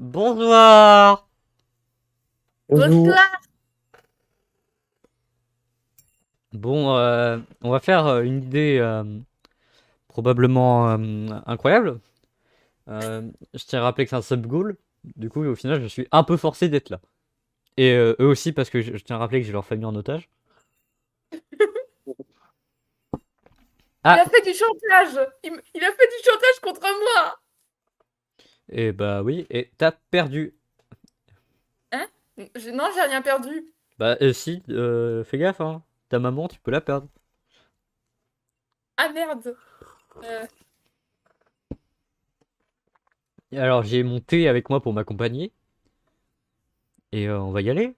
Bonsoir. Bonjour. Bonsoir. Bon, on va faire une idée probablement incroyable. Je tiens à rappeler que c'est un sub-goal. Du coup, au final, je suis un peu forcé d'être là. Et eux aussi, parce que je tiens à rappeler que j'ai leur famille en otage. Il Ah, a fait du chantage. Il a fait du chantage contre moi. et bah oui, et t'as perdu. Hein? Non, j'ai rien perdu. Bah si, fais gaffe, hein. Ta maman, tu peux la perdre. Ah merde. Euh, Et alors, j'ai mon thé avec moi pour m'accompagner. Et on va y aller.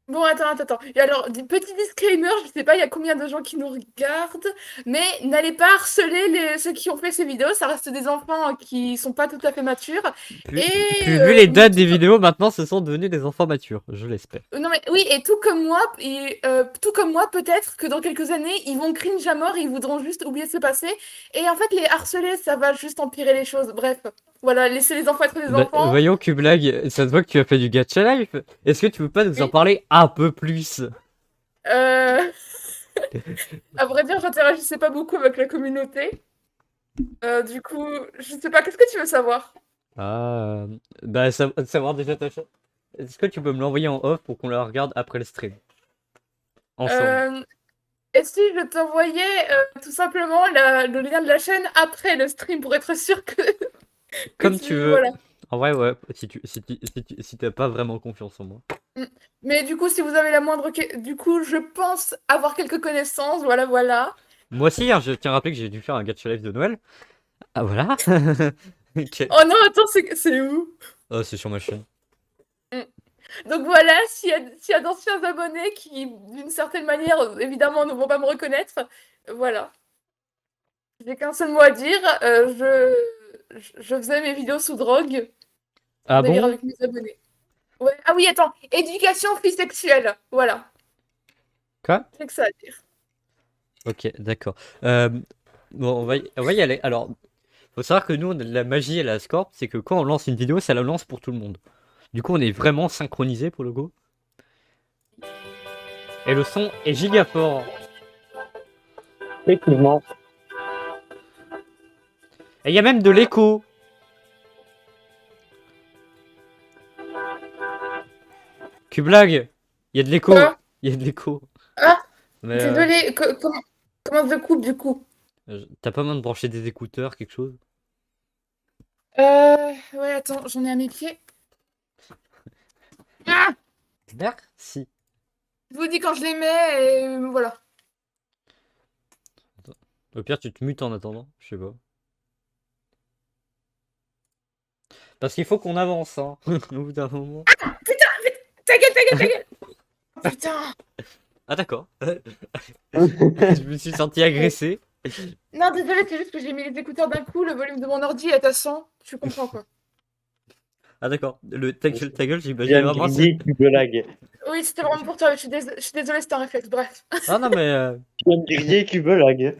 Bon, attends. Et alors, petit disclaimer, je sais pas il y a combien de gens qui nous regardent, mais n'allez pas harceler ceux qui ont fait ces vidéos, ça reste des enfants qui sont pas tout à fait matures. Puis, Et puis vu les dates des tout, vidéos, maintenant, ce sont devenus des enfants matures, je l'espère. non mais oui, et tout comme moi, peut-être que dans quelques années, ils vont cringe à mort et ils voudront juste oublier de se passer. Et en fait, les harceler, ça va juste empirer les choses. Bref, voilà, laissez les enfants être des Bah, enfants. voyons, Kublag, ça se voit que tu as fait du gacha life. Est-ce que tu peux pas nous en Oui. parler un peu plus? Euh... À vrai dire, j'interagissais pas beaucoup avec la communauté. Du coup, je sais pas, qu'est-ce que tu veux savoir? Ah, bah, savoir déjà ta chaîne. Est-ce que tu peux me l'envoyer en off pour qu'on la regarde après le stream? Ensemble. Euh... Et si je t'envoyais tout simplement le lien de la chaîne après le stream pour être sûr que Comme tu tu... veux. Voilà. En vrai, ouais, si t'as pas vraiment confiance en moi. Mm. Mais du coup, si vous avez la moindre... Du coup, je pense avoir quelques connaissances, voilà. Moi aussi, hein, je tiens à rappeler que j'ai dû faire un gacha life de Noël. Ah, voilà. Ok. Oh non, attends, c'est où? Oh, c'est sur ma chaîne. Mm. Donc voilà, s'il y a d'anciens abonnés qui, d'une certaine manière, évidemment, ne vont pas me reconnaître, voilà. J'ai qu'un seul mot à dire, je faisais mes vidéos sous drogue, en Ah délire bon? avec mes abonnés. Ouais. Ah oui, attends, éducation sexuelle, voilà, Quoi? c'est que ça à dire. Ok, d'accord. Euh, bon, on va y aller. Alors, faut savoir que nous, on a de la magie à la Scorp, c'est que quand on lance une vidéo, ça la lance pour tout le monde. Du coup, on est vraiment synchronisé pour le go. Et le son est giga fort. Effectivement. Et il y a même de l'écho. Kublag, il y a de l'écho. Quoi? Il y a de l'écho. Ah, Mais désolé, comment je coupe du coup? t'as pas besoin de brancher des écouteurs, quelque chose? Ouais, attends, j'en ai à mes pieds. Ah! Merci. Je vous dis quand je les mets, et voilà. Au pire, tu te mutes en attendant, je sais pas. Parce qu'il faut qu'on avance, hein. Au bout d'un moment. Putain, ta gueule! Oh, putain! Ah d'accord. Je me suis senti agressé. Non, désolé, c'est juste que j'ai mis les écouteurs d'un coup, le volume de mon ordi est à 100, tu comprends quoi. Ah d'accord. Ta gueule, Je j'imagine viens de vraiment c'est. griller Cubelague. Oui, c'était vraiment pour toi, je suis désolée, c'était un réflexe, bref. Ah non mais Je viens de griller Cubelague.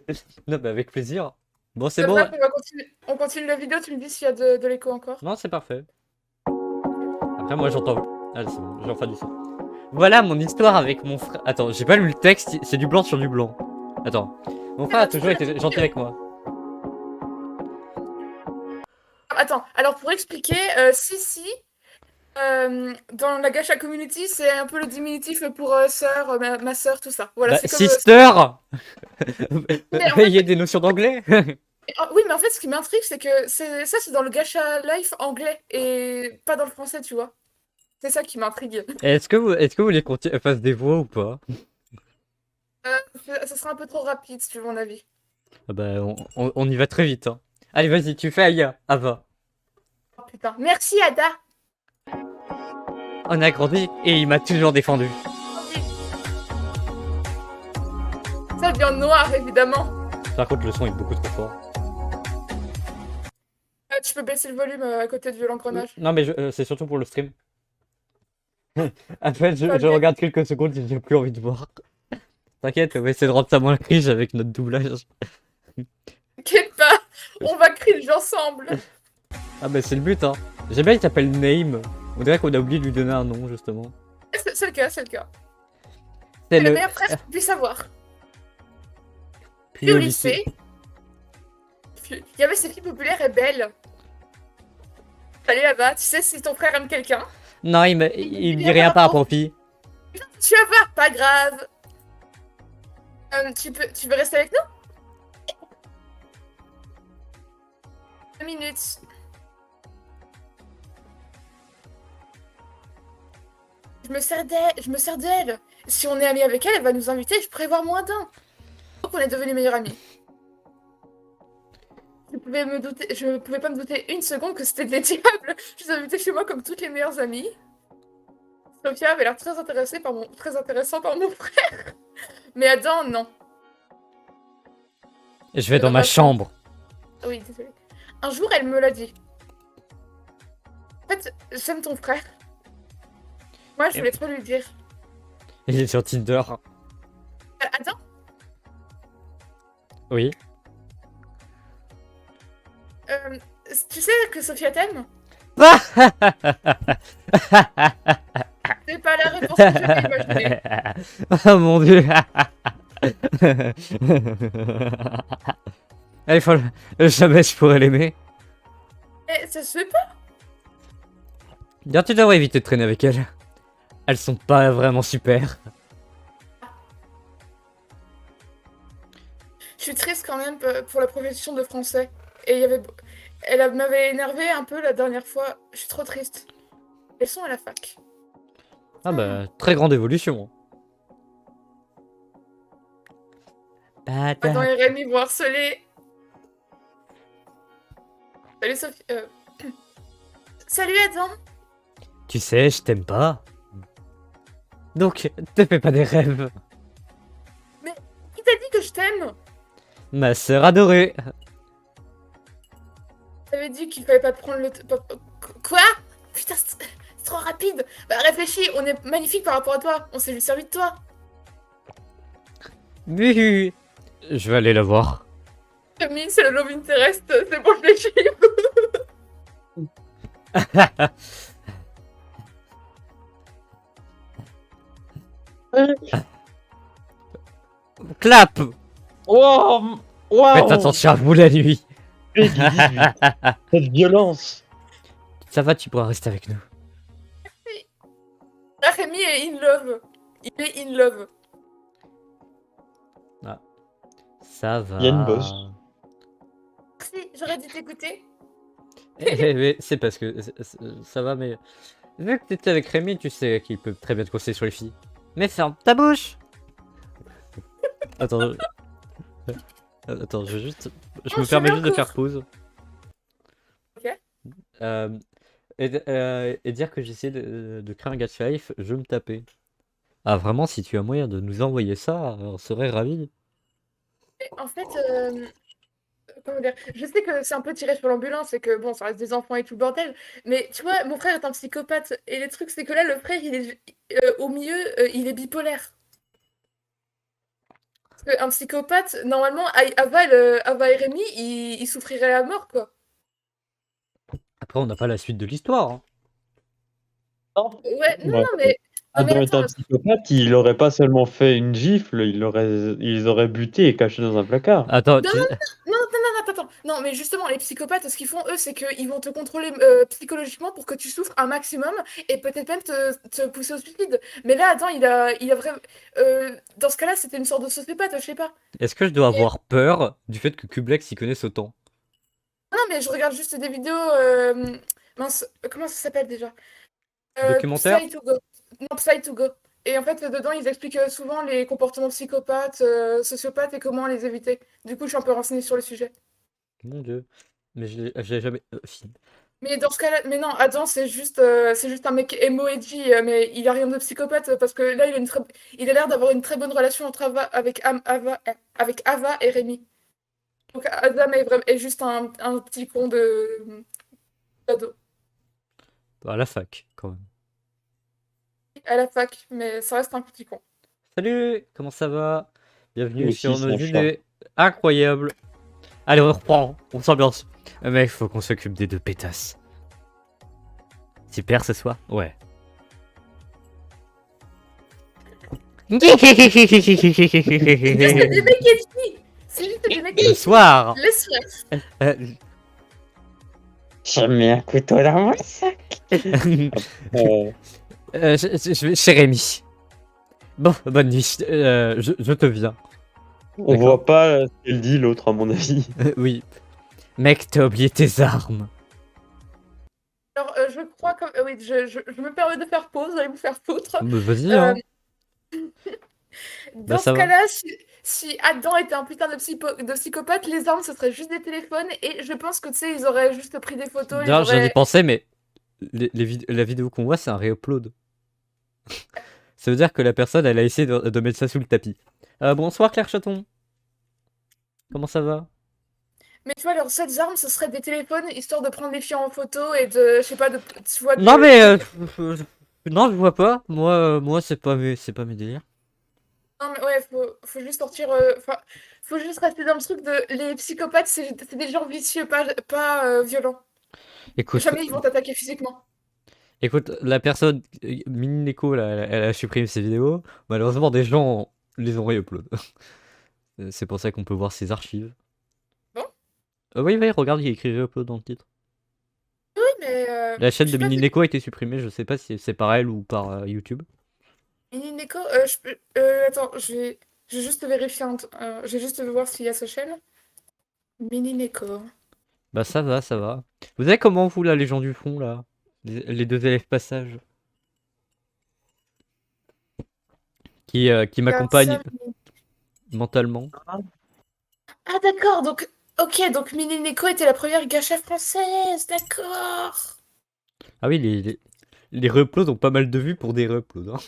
non mais avec plaisir. Bon c'est bon. Bref, on continue la vidéo, tu me dis s'il y a de l'écho encore. Non c'est parfait. Après moi j'entends. Ah c'est bon, j'ai enfin du son. Voilà mon histoire avec mon frère. Attends, j'ai pas lu le texte, c'est du blanc sur du blanc. Attends. Mon frère a toujours été gentil avec moi. Attends, alors pour expliquer, Sissi, dans la Gacha Community, c'est un peu le diminutif pour sœur, ma sœur, tout ça. Voilà, Bah c'est comme... sister. Mais en Il y a fait, des notions d'anglais. oui, mais en fait, ce qui m'intrigue, c'est que c'est dans le Gacha Life anglais et pas dans le français, tu vois. C'est ça qui m'intrigue. Est-ce que vous voulez qu'on fasse des voix ou pas? Ça sera un peu trop rapide, si tu veux mon avis. Ah bah on y va très vite hein. Allez vas-y, tu fais Aya, Ava. Oh putain. Merci, Ada! On a grandi et il m'a toujours défendu. Ça vient en noir, évidemment. Par contre le son est beaucoup trop fort. Tu peux baisser le volume à côté de l'engrenage. Non mais c'est surtout pour le stream. En fait je Ok. regarde quelques secondes et j'ai plus envie de voir. T'inquiète, on va essayer de rendre ça moins cringe avec notre doublage. T'inquiète pas, on va crier ensemble. Ah bah c'est le but hein. J'aime bien, il s'appelle Name. On dirait qu'on a oublié de lui donner un nom, justement. C'est le cas, c'est le cas. C'est C'est le le... meilleur frère que tu puisses avoir. Puis Puis au au lycée. lycée, il y avait ces filles populaires et belles. Allez là-bas, tu sais si ton frère aime quelqu'un. Non, il me dit rien par rapport aux filles. Tu vas voir, pas grave. Tu veux rester avec nous? 2 minutes. Je me sers d'elle. Si on est amis avec elle, elle va nous inviter, je pourrais voir moins d'un. Donc on est devenus meilleurs amis. Je pouvais pas me douter une seconde que c'était des diables. Je les invitais chez moi comme toutes les meilleures amies. Sophia avait l'air très intéressant par mon frère. Mais Adam, non. Je vais dans Dans ma ma chambre. Oui, désolée. Un jour, elle me l'a dit. En fait, j'aime ton frère. Moi, je voulais trop lui dire. Il est sur Tinder. Adam, Oui. tu sais que Sophia t'aime? C'est pas la réponse que j'avais imaginée. Oh mon dieu. Il faut jamais je pourrais l'aimer. Mais ça se fait pas. Bien, tu devrais éviter de traîner avec elles. Elles sont pas vraiment super. Je suis triste quand même pour la profession de français. Et m'avait énervé un peu la dernière fois. Je suis trop triste. Elles sont à la fac. Ah bah, très grande évolution. Adam et Rémi vont harceler. Salut Sophie. Salut Adam. Tu sais, je t'aime pas. Donc, te fais pas des rêves. Qui t'a dit que je t'aime? Ma sœur adorée. T'avais dit qu'il fallait pas te prendre le... Quoi? Putain, c'est trop rapide. Bah réfléchis, on est magnifique par rapport à toi. On s'est juste servi de toi. Oui. Je vais aller la voir. Camille, c'est le love interest. C'est bon, je l'ai chiffre. Clap. Wow, Faites attention à vous la nuit. Cette violence. Ça va, tu pourras rester avec nous. Ah, Rémi est in love. Il est in love. Ça va. Il y a une bosse. Merci, j'aurais dû t'écouter. Mais c'est parce que ça va, mais vu que t'étais avec Rémi, tu sais qu'il peut très bien te conseiller sur les filles. Mais ferme ta bouche. Attends, attends, je me permets juste de faire pause. Ok. Et dire que j'essaie de créer un Gacha Life, je me tapais. Ah vraiment, si tu as moyen de nous envoyer ça, on serait ravis. En fait, comment dire, je sais que c'est un peu tiré sur l'ambulance et que bon, ça reste des enfants et tout le bordel, mais tu vois, mon frère est un psychopathe et le truc c'est que là, le frère, il est au milieu, il est bipolaire. Parce qu'un psychopathe, normalement, Ava et Rémi, ils souffriraient à mort, quoi. Après, on n'a pas la suite de l'histoire. Hein. Non. Ouais, non, Ouais. non, mais Adam est attends, un psychopathe, il aurait pas seulement fait une gifle, ils auraient buté et caché dans un placard. Attends, non, attends. Non, mais justement, les psychopathes, ce qu'ils font, eux, c'est qu'ils vont te contrôler psychologiquement pour que tu souffres un maximum et peut-être même te pousser au suicide. Mais là, attends, il a vraiment... dans ce cas-là, c'était une sorte de sociopathe, je sais pas. est-ce que je dois avoir peur du fait que Kublex s'y connaisse autant? Non, mais je regarde juste des vidéos... mince, comment ça s'appelle déjà? Documentaire? Psy2Go. Non, Psy2Go. Et en fait, dedans, ils expliquent souvent les comportements psychopathes, sociopathes et comment les éviter. Du coup, je suis un peu renseignée sur le sujet. Mon dieu. Mais je l'ai jamais... fini. Mais dans ce cas-là, mais non, Adam, c'est juste un mec emo edgy, mais il a rien de psychopathe parce que là, il a l'air d'avoir une très bonne relation avec Ava et Rémi. Donc Adam est juste un petit con d'ado À la fac, quand même. à la fac, mais ça reste un petit con. Salut, comment ça va? Bienvenue Aussi, sur c'est nos un chat. idées incroyables. Allez, on reprend, on s'ambiance. Mec, faut qu'on s'occupe des deux pétasses. Tu perds ce soir? Ouais. C'est juste des mecs et des filles. C'est juste des mecs et Le des filles. soir. Laisse faire. Euh, J'ai mis un couteau dans mon sac. Euh, chez Rémi. Bon, bonne nuit. Je te viens. on D'accord. voit pas ce qu'elle dit, l'autre, à mon avis. Oui. Mec, t'as oublié tes armes. Alors, je crois que. Oui, je me permets de faire pause, allez vous faire foutre. Bah, vas-y, hein. Dans ce ça va. cas-là, si Adam était un putain de psychopathe, les armes, ce serait juste des téléphones. Et je pense que, tu sais, ils auraient juste pris des photos. Ils D'ailleurs, j'en ai auraient... pensé, mais la vidéo qu'on voit, c'est un réupload. Ça veut dire que la personne, elle a essayé de mettre ça sous le tapis. Bonsoir, Claire Chaton. Comment ça va? Mais tu vois, leurs seules armes, ce serait des téléphones, histoire de prendre les filles en photo et de, je sais pas, tu vois, Non, mais... non, je vois pas. Moi c'est pas mes délires. Non, mais ouais, faut juste sortir. Enfin, faut juste rester dans le truc de. Les psychopathes, c'est des gens vicieux, pas violents. Écoute, Jamais ils vont t'attaquer physiquement. la personne, Mini Neko, là, elle a supprimé ses vidéos. Malheureusement, des gens les ont réupload. C'est pour ça qu'on peut voir ses archives. Bon. Oui, regarde, il y a écrit réupload dans le titre. Oui, mais. La chaîne je de sais pas Mini si- Neko a été supprimée, je sais pas si c'est par elle ou par YouTube. Mini Neko, attends, je vais juste vérifier. Je vais juste voir s'il y a sa chaîne. Mini Neko. Bah ça va, ça va. Vous avez comment vous là, les gens du fond là? Les deux élèves passage qui m'accompagnent mentalement. Ah, d'accord, donc. Ok, donc Mini Neko était la première gacha française, d'accord. Ah oui, les reuploads ont pas mal de vues pour des reuploads. Hein.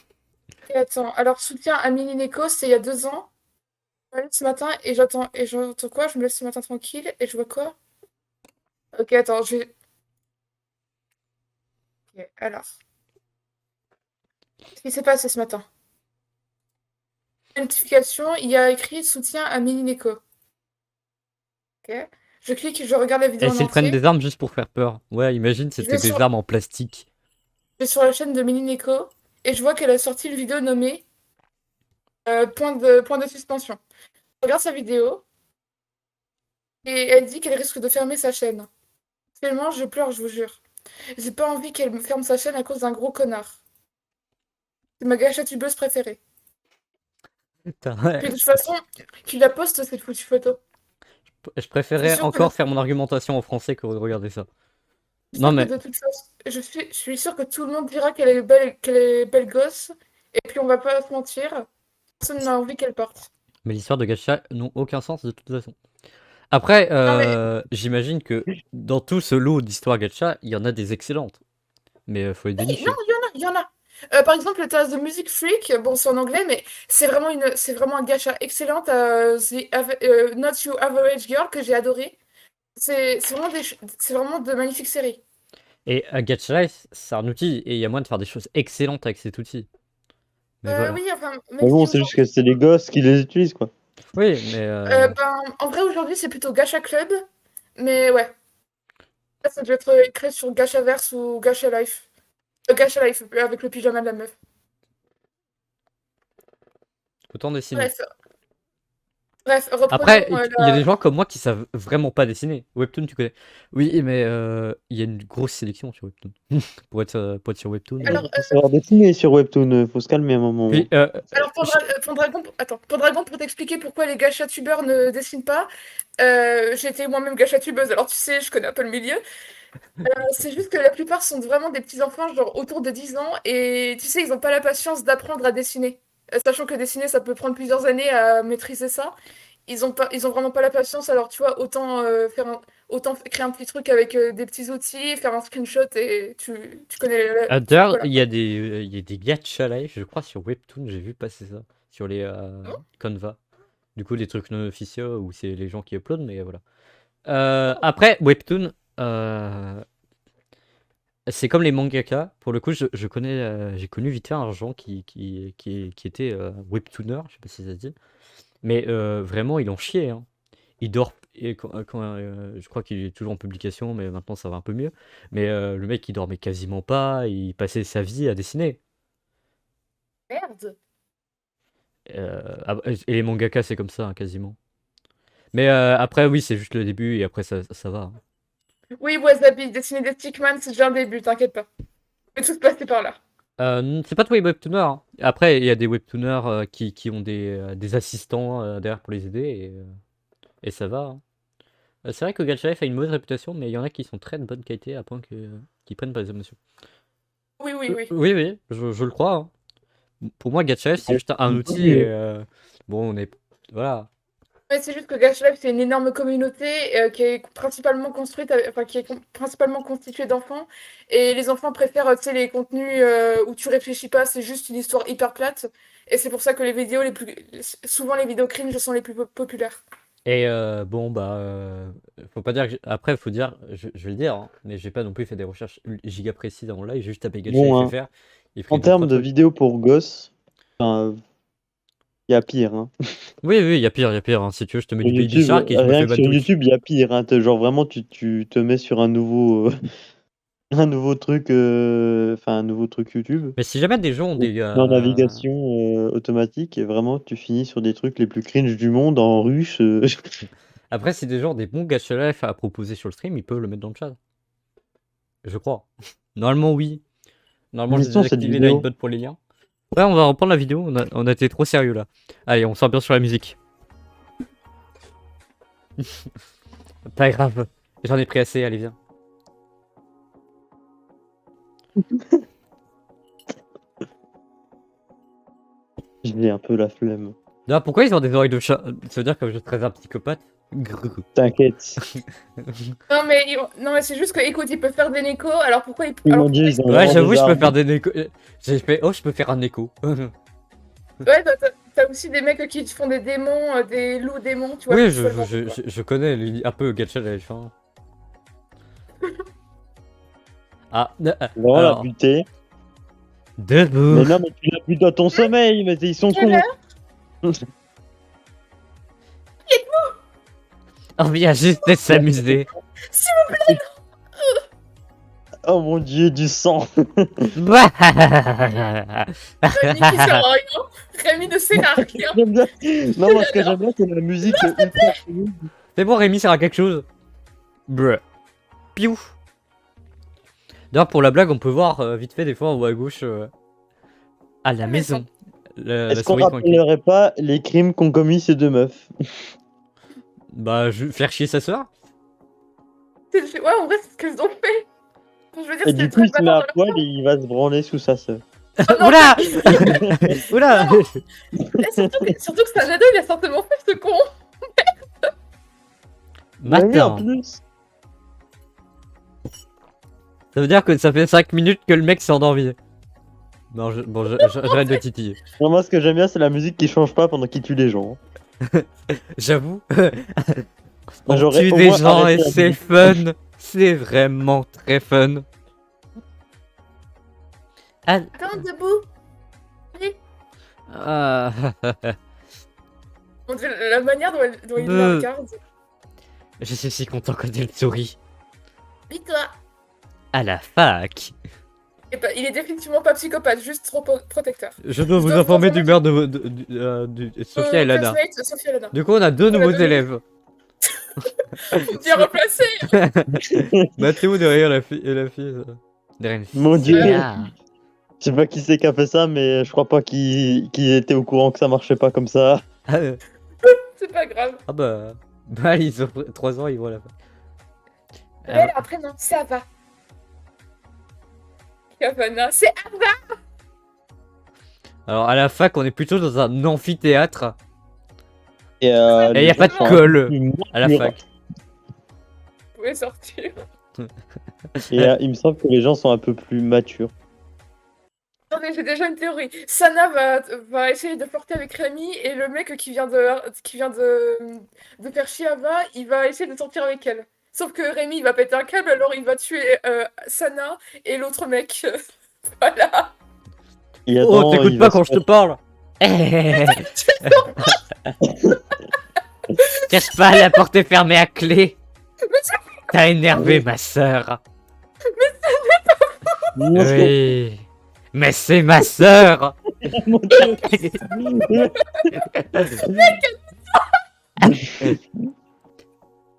Et attends, alors soutien à Mini Neko, c'était il y a 2 ans. Je me lève ce matin et j'entends quoi? Je me lève ce matin tranquille et je vois quoi? Ok, attends, je vais. Ok, alors. Qu'est-ce qui s'est passé ce matin? Notification, il y a écrit soutien à Mini Neko. Ok. Je clique, je regarde la vidéo en Essayer de prendre entier. des armes juste pour faire peur. Ouais, imagine Je c'était vais des sur, armes en plastique. je vais sur la chaîne de Mini Neko et je vois qu'elle a sorti une vidéo nommée point de suspension. Je regarde sa vidéo et elle dit qu'elle risque de fermer sa chaîne. Actuellement, je pleure, je vous jure. J'ai pas envie qu'elle me ferme sa chaîne à cause d'un gros connard. C'est ma gacha tubeuse préférée. Putain, Puis de toute façon, tu la postes cette foutue photo. je Je suis préférais sûre que encore faire mon argumentation en français que de regarder ça. Non mais, de toute façon, je suis sûre que tout le monde dira qu'elle est belle gosse. Et puis on va pas se mentir, personne n'a envie qu'elle parte. mais l'histoire de gacha n'ont aucun sens de toute façon. Après, Non mais j'imagine que dans tout ce lot d'histoires gacha, il y en a des excellentes. Mais faut les oui, non, dénicher. il y en a. Par exemple, t'as The Music Freak, bon c'est en anglais, mais c'est vraiment un gacha excellent. T'as Not Your Average Girl que j'ai adoré. C'est vraiment de magnifiques séries. Et Gacha Life, c'est un outil et il y a moyen de faire des choses excellentes avec cet outil. Mais voilà. Oui, enfin, Mais même bon, si c'est juste que c'est les gosses qui les utilisent, quoi. Oui, mais en vrai, aujourd'hui, c'est plutôt Gacha Club. Mais ouais, ça doit être écrit sur Gachaverse ou Gacha Life. Gacha Life, avec le pyjama de la meuf. autant dessiner. Bref, Après, reprenons il y a des gens comme moi qui savent vraiment pas dessiner. Webtoon, tu connais? Oui, mais il y a une grosse sélection sur Webtoon. pour être sur Webtoon. Alors, Faut savoir dessiner sur Webtoon, faut se calmer un moment. Puis, alors Pendragon, pour t'expliquer pourquoi les gacha tubeurs ne dessinent pas, j'ai été moi-même gacha tubeuse, alors tu sais, je connais un peu le milieu. C'est juste que la plupart sont vraiment des petits enfants, genre autour de 10 ans, et tu sais, ils n'ont pas la patience d'apprendre à dessiner. Sachant que dessiner, ça peut prendre plusieurs années à maîtriser ça. Ils ont vraiment pas la patience, alors tu vois, autant créer un petit truc avec des petits outils, faire un screenshot et tu connais d'ailleurs, voilà. il y a des gacha live, je crois, sur Webtoon, j'ai vu passer ça. Sur les Bon. Canva. Du coup, des trucs non officieux où c'est les gens qui uploadent, mais voilà. Après, Webtoon, c'est comme les mangaka. Pour le coup, je connais, j'ai connu vite fait un gens qui était webtooner, je sais pas si ça se dit. Mais vraiment, il en chiait. Hein. Il je crois qu'il est toujours en publication, mais maintenant ça va un peu mieux. Mais le mec, il dormait quasiment pas, il passait sa vie à dessiner. Merde. Et les mangaka, c'est comme ça, hein, quasiment. Mais après, oui, c'est juste le début, et après, ça va, hein. Oui, Wasabi, dessiner des Stickman, c'est déjà un début, t'inquiète pas. On est tous passés par là. C'est pas tous les webtooners, hein. Après, il y a des webtooners qui ont des assistants derrière pour les aider, et ça va, hein. C'est vrai que Gacha Life a une mauvaise réputation, mais il y en a qui sont très de bonne qualité à point qu'ils prennent pas les émotions. Oui, oui, oui. Oui, oui, je le crois, hein. Pour moi, Gacha Life, c'est juste un outil, et bon, on est. Voilà. Ouais, c'est juste que Gacha Life, c'est une énorme communauté qui est principalement construite, qui est principalement constituée d'enfants. Et les enfants préfèrent, tu sais, les contenus où tu réfléchis pas, c'est juste une histoire hyper plate. Et c'est pour ça que les vidéos souvent les vidéos cringe sont les plus populaires. Et bon, bah, faut pas dire que après, faut dire, je vais le dire, hein, mais j'ai pas non plus fait des recherches giga précises en live, j'ai juste tapé Gacha Bon, FFR. Il en ferait deux, termes trois de trucs. vidéos pour gosses, il y a pire. Hein. Oui, oui, il y a pire, hein. Si tu veux, je te mets Sur du Baby YouTube, Shark et je me rien fais que sur Badouille. YouTube, il y a pire. Hein. Genre vraiment, tu te mets sur un nouveau, un nouveau truc, un nouveau truc YouTube. Mais si jamais des gens ont des. En navigation automatique, et vraiment, tu finis sur des trucs les plus cringe du monde en russe. Après, si des gens ont des bons Gacha Life à proposer sur le stream, ils peuvent le mettre dans le chat. Je crois. Normalement, oui. Normalement, j'ai Mission, cette désactivé vidéo. Nightbot pour les liens. Ouais, on va reprendre la vidéo, on a été trop sérieux là. Allez, on s'ambiance sur la musique. Pas grave, j'en ai pris assez, allez viens. J'ai un peu la flemme. Non, pourquoi ils ont des oreilles de chat? Ça veut dire que je serais un psychopathe? Grrr. T'inquiète. Non, mais c'est juste que, écoute, il peut faire des nécos, alors pourquoi il. Mon Alors, Dieu, ils ont Ouais, vraiment j'avoue, des je peux armes. faire des échos. J'ai fait, oh, je peux faire un écho. ouais, t'as aussi des mecs qui font des démons, des loups démons, tu vois. Oui, seulement, quoi. je connais un peu Gacha Life, hein. Ah, Vraiment la alors, buter. debout. Mais non, mais tu la butes dans ton sommeil, mais ils sont Quelle cons. heure On vient juste de s'amuser. Oh mon Dieu, du sang. Bah. Rémi qui sert à rien. Rémi ne sert à rien. J'aime bien. Non, moi, ce que j'aime bien, c'est la musique ultra chelou. C'est bon, Rémi sert à quelque chose. Bruh. Piou. D'ailleurs, pour la blague, on peut voir vite fait des fois en haut à gauche à la maison. La Est-ce qu'on souris tranquille. rappellerait pas les crimes qu'ont commis ces deux meufs? Bah, faire chier sa soeur. Ouais, en vrai, c'est ce qu'ils ont fait. Je veux dire, Et c'était du coup, il très se met à bâtard de poil et il va se branler sous sa sœur. non, Oula. Oula. Et surtout que Sanado, il a certainement fait ce con. Mais oui, en Matin. plus. Ça veut dire que ça fait 5 minutes que le mec s'est endormi. Non, j'arrête de titiller. Moi, ce que j'aime bien, c'est la musique qui change pas pendant qu'il tue les gens. J'avoue. On J'aurais tue au des moins gens et arrêté la c'est musique. fun. C'est vraiment très fun. Ah, Attends, debout. ah, Mon Dieu, la manière dont il la regarde. je suis si content quand elle sourit. Dis-toi. À la fac. Il est définitivement pas psychopathe, juste trop protecteur. Je dois vous dois informer vous du meurtre de Sophia et Lana. Classmate, Sophia et Lana. Du coup, on a deux nouveaux deux élèves. Bien replacé. Mathéo derrière la fille et la fille. Derrière une fille. Mon Dieu. Ah. Je sais pas qui c'est qui a fait ça, mais je crois pas qu'il était au courant que ça marchait pas comme ça. C'est pas grave. Ah bah ils ont 3 ans, ils vont à la fac. Mais après, non, ça va. Havana, c'est Alors à la fac, on est plutôt dans un amphithéâtre. Et Et y a pas de colle à la fac. Vous pouvez sortir. Et il me semble que les gens sont un peu plus matures. Attendez, j'ai déjà une théorie. Sana va essayer de flirter avec Rémi et le mec qui vient de faire chier Ava, il va essayer de sortir avec elle. Sauf que Rémi, il va péter un câble, alors il va tuer Sana et l'autre mec. Voilà. Et Oh, attends, t'écoutes il pas va quand se je te parle. Cache pas, la porte est fermée à clé. T'as énervé ma sœur. Oui. Mais c'est ma sœur. Mon Dieu.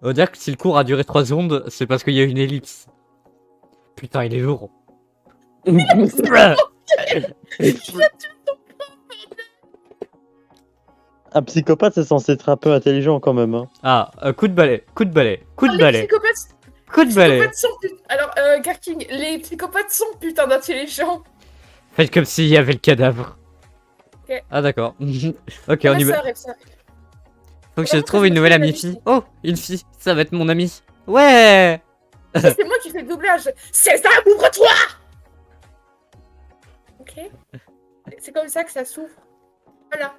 On dirait que si le cours a duré 3 secondes, c'est parce qu'il y a une ellipse. Putain, il est lourd. Un psychopathe, c'est censé être un peu intelligent quand même. Hein. Ah, coup de balai, coup de balai, coup de Les balai, psychopathes, coup de balai. psychopathes sont alors, Garking, les psychopathes sont putain d'intelligents. Faites comme s'il y avait le cadavre. Ok. Ah d'accord. Ok, on y va. Ça. Faut que je Vraiment, trouve je une me nouvelle fais la amie vie. fille. Oh, une fille. Ça va être mon amie. Ouais. C'est moi qui fais le doublage. C'est ça, ouvre-toi. Ok. C'est comme ça que ça s'ouvre. Voilà.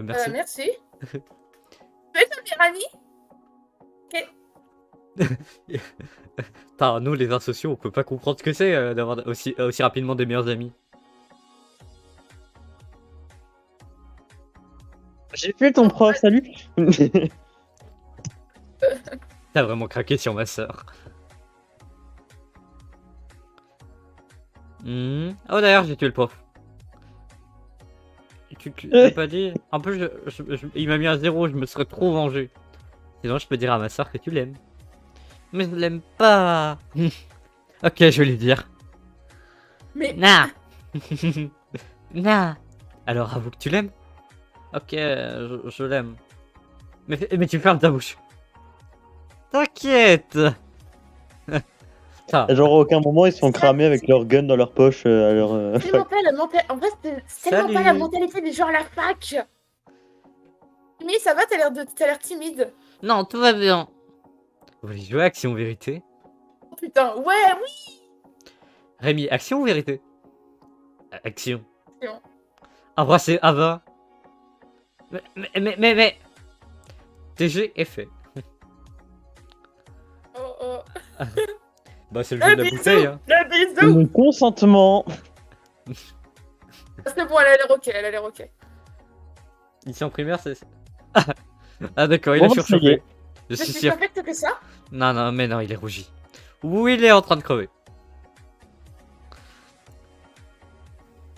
Merci. Merci. Tu veux être ma meilleure amie? Ok. Putain, nous les asociaux, on peut pas comprendre ce que c'est d'avoir aussi rapidement des meilleurs amis. J'ai vu ton prof, salut. T'as vraiment craqué sur ma sœur. Oh d'ailleurs, j'ai tué le prof. Tu l'as pas dit? En plus, il m'a mis un 0, je me serais trop vengé. Sinon, je peux dire à ma sœur que tu l'aimes. Mais je l'aime pas. Ok, je vais lui dire. Mais Nah. Nah. Alors, avoue que tu l'aimes? Ok, je l'aime. Mais tu fermes ta bouche. T'inquiète. Ça. Genre, à aucun moment, ils se font cramer avec leur gun dans leur poche. À leur, tellement pas la mentalité. En vrai, c'est tellement pas la Salut. mentalité des gens à la fac. Mais ça va, t'as l'air timide. Non, tout va bien. Vous voulez jouer à Action Vérité? Oh, putain, ouais, oui. Rémi, Action ou Vérité? Action. Action. Embrasser Ava. Mais... TG est fait. Oh. Bah c'est le jeu de la bisou, bouteille hein. le bisou. Mon consentement. C'est bon, elle a l'air ok, elle a l'air ok. Ici en primaire c'est... Ah d'accord, il Bon, a bah, ça y surchauffé. est. Je Je suis suis sûr. perfecte que ça. Non, mais non, il est rougi. Ou il est en train de crever.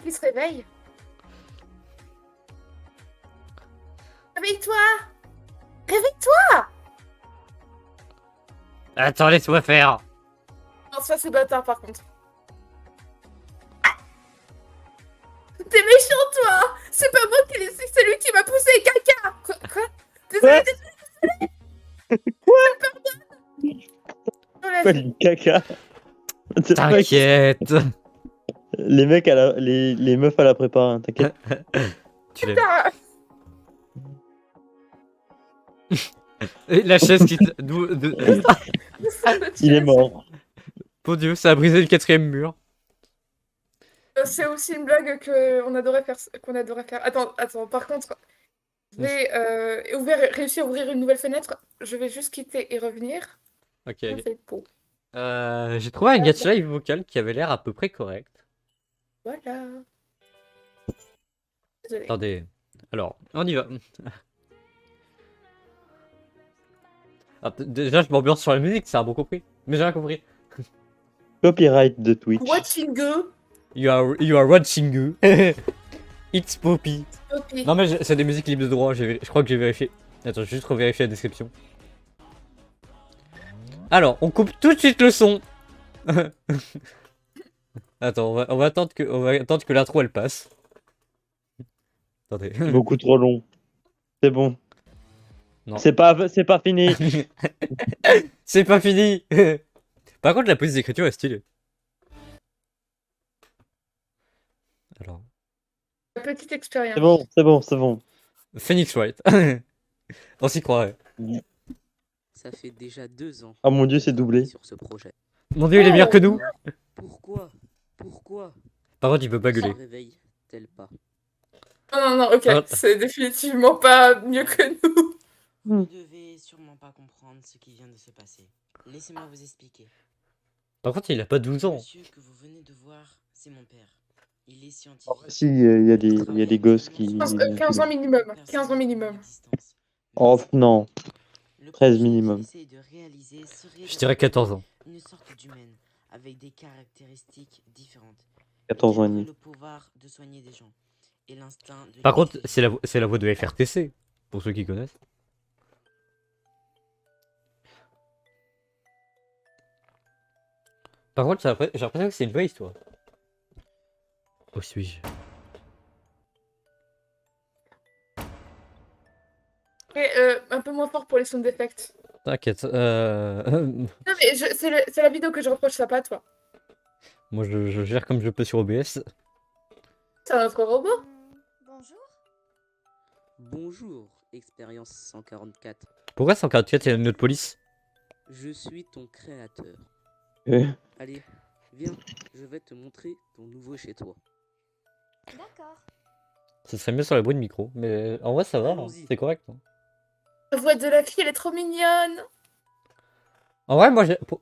Il se réveille. Réveille-toi. Réveille-toi. Attends, laisse-moi faire. Non, ça c'est bâtard par contre. T'es méchant toi. C'est pas moi qui c'est lui qui m'a poussé caca. Quoi? Désolé, Quoi, du caca. C'est pas- T'inquiète. Les mecs à les meufs à la prépa, hein, t'inquiète. Tu l'aimes. Putain. Et la chaise qui... Il est mort. Mon dieu, ça a brisé le 4ème mur. C'est aussi une blague qu'on adorait faire. Attends. Par contre, je vais réussir à ouvrir une nouvelle fenêtre. Je vais juste quitter et revenir. Ok, Je ok. fais pau. J'ai trouvé un Gacha live vocal qui avait l'air à peu près correct. Voilà. Désolée. Attendez. Alors, on y va. Ah, déjà, je m'ambiance sur la musique, c'est un bon compris. Mais j'ai rien compris. Copyright de Twitch. Watching go. You are watching you. It's Poppy. Ok. Non mais c'est des musiques libres de droit, je crois que j'ai vérifié. Attends, je vais juste revérifier la description. Alors, on coupe tout de suite le son. Attends, on va attendre que l'intro elle passe. Attendez. Beaucoup trop long. C'est bon. Non. C'est pas fini. C'est pas fini. Par contre, la police d'écriture est stylée. Alors, Petite expérience. C'est bon. Phoenix Wright. On s'y croirait. Ça fait déjà 2 ans. Ah mon dieu, c'est doublé. Sur ce projet. Mon dieu, il est meilleur que nous. Pourquoi Par contre, il peut pas se gueuler. réveille-t-elle pas? Non, ok. Ah. C'est définitivement pas mieux que nous. Vous devez sûrement pas comprendre ce qui vient de se passer. Laissez-moi vous expliquer. Par contre, il a pas 12 ans. Monsieur que vous venez de voir, c'est mon père. Il est En scientifique. vrai, si, il y a des gosses qui. 15 ans minimum. 15 ans minimum. Oh non, Le 13 projet minimum. qu'il essaye de réaliser serait Je de dirais 14 ans. une sorte d'humaine avec des caractéristiques différentes. 14 ans et Qui aurait demi. le pouvoir de soigner des gens et l'instinct de Par contre, guérir. c'est la voix de FRTC, pour ceux qui connaissent. Par contre, j'ai l'impression que c'est une vraie histoire. Où suis-je? Et, un peu moins fort pour les sound effects. T'inquiète. Non, mais c'est la vidéo que je reproche, ça pas toi. Moi, je gère comme je peux sur OBS. C'est un autre robot. Bonjour. Bonjour, expérience 144. Pourquoi 144, il y a une autre police? Je suis ton créateur. Euh, Allez, viens, je vais te montrer ton nouveau chez toi. D'accord. Ce serait mieux sur les bruits de micro. Mais en vrai, ça va, hein. Allons-y. C'est correct. Hein. La voix de la fille, elle est trop mignonne. En vrai,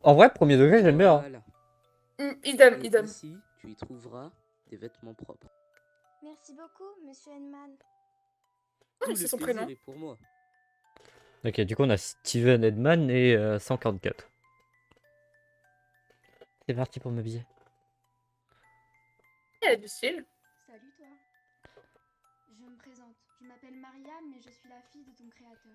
en vrai, premier degré, j'aime bien. Hein. Voilà. Idem, Et idem. ici, tu y trouveras des vêtements propres. Merci beaucoup, monsieur Henman. Tout c'est le son plaisir prénom. est pour moi. Ok, du coup, on a Steven Edman et 144. C'est parti pour m'habiller. Elle a du style. Salut toi. Je me présente. Je m'appelle Mariam et je suis la fille de ton créateur.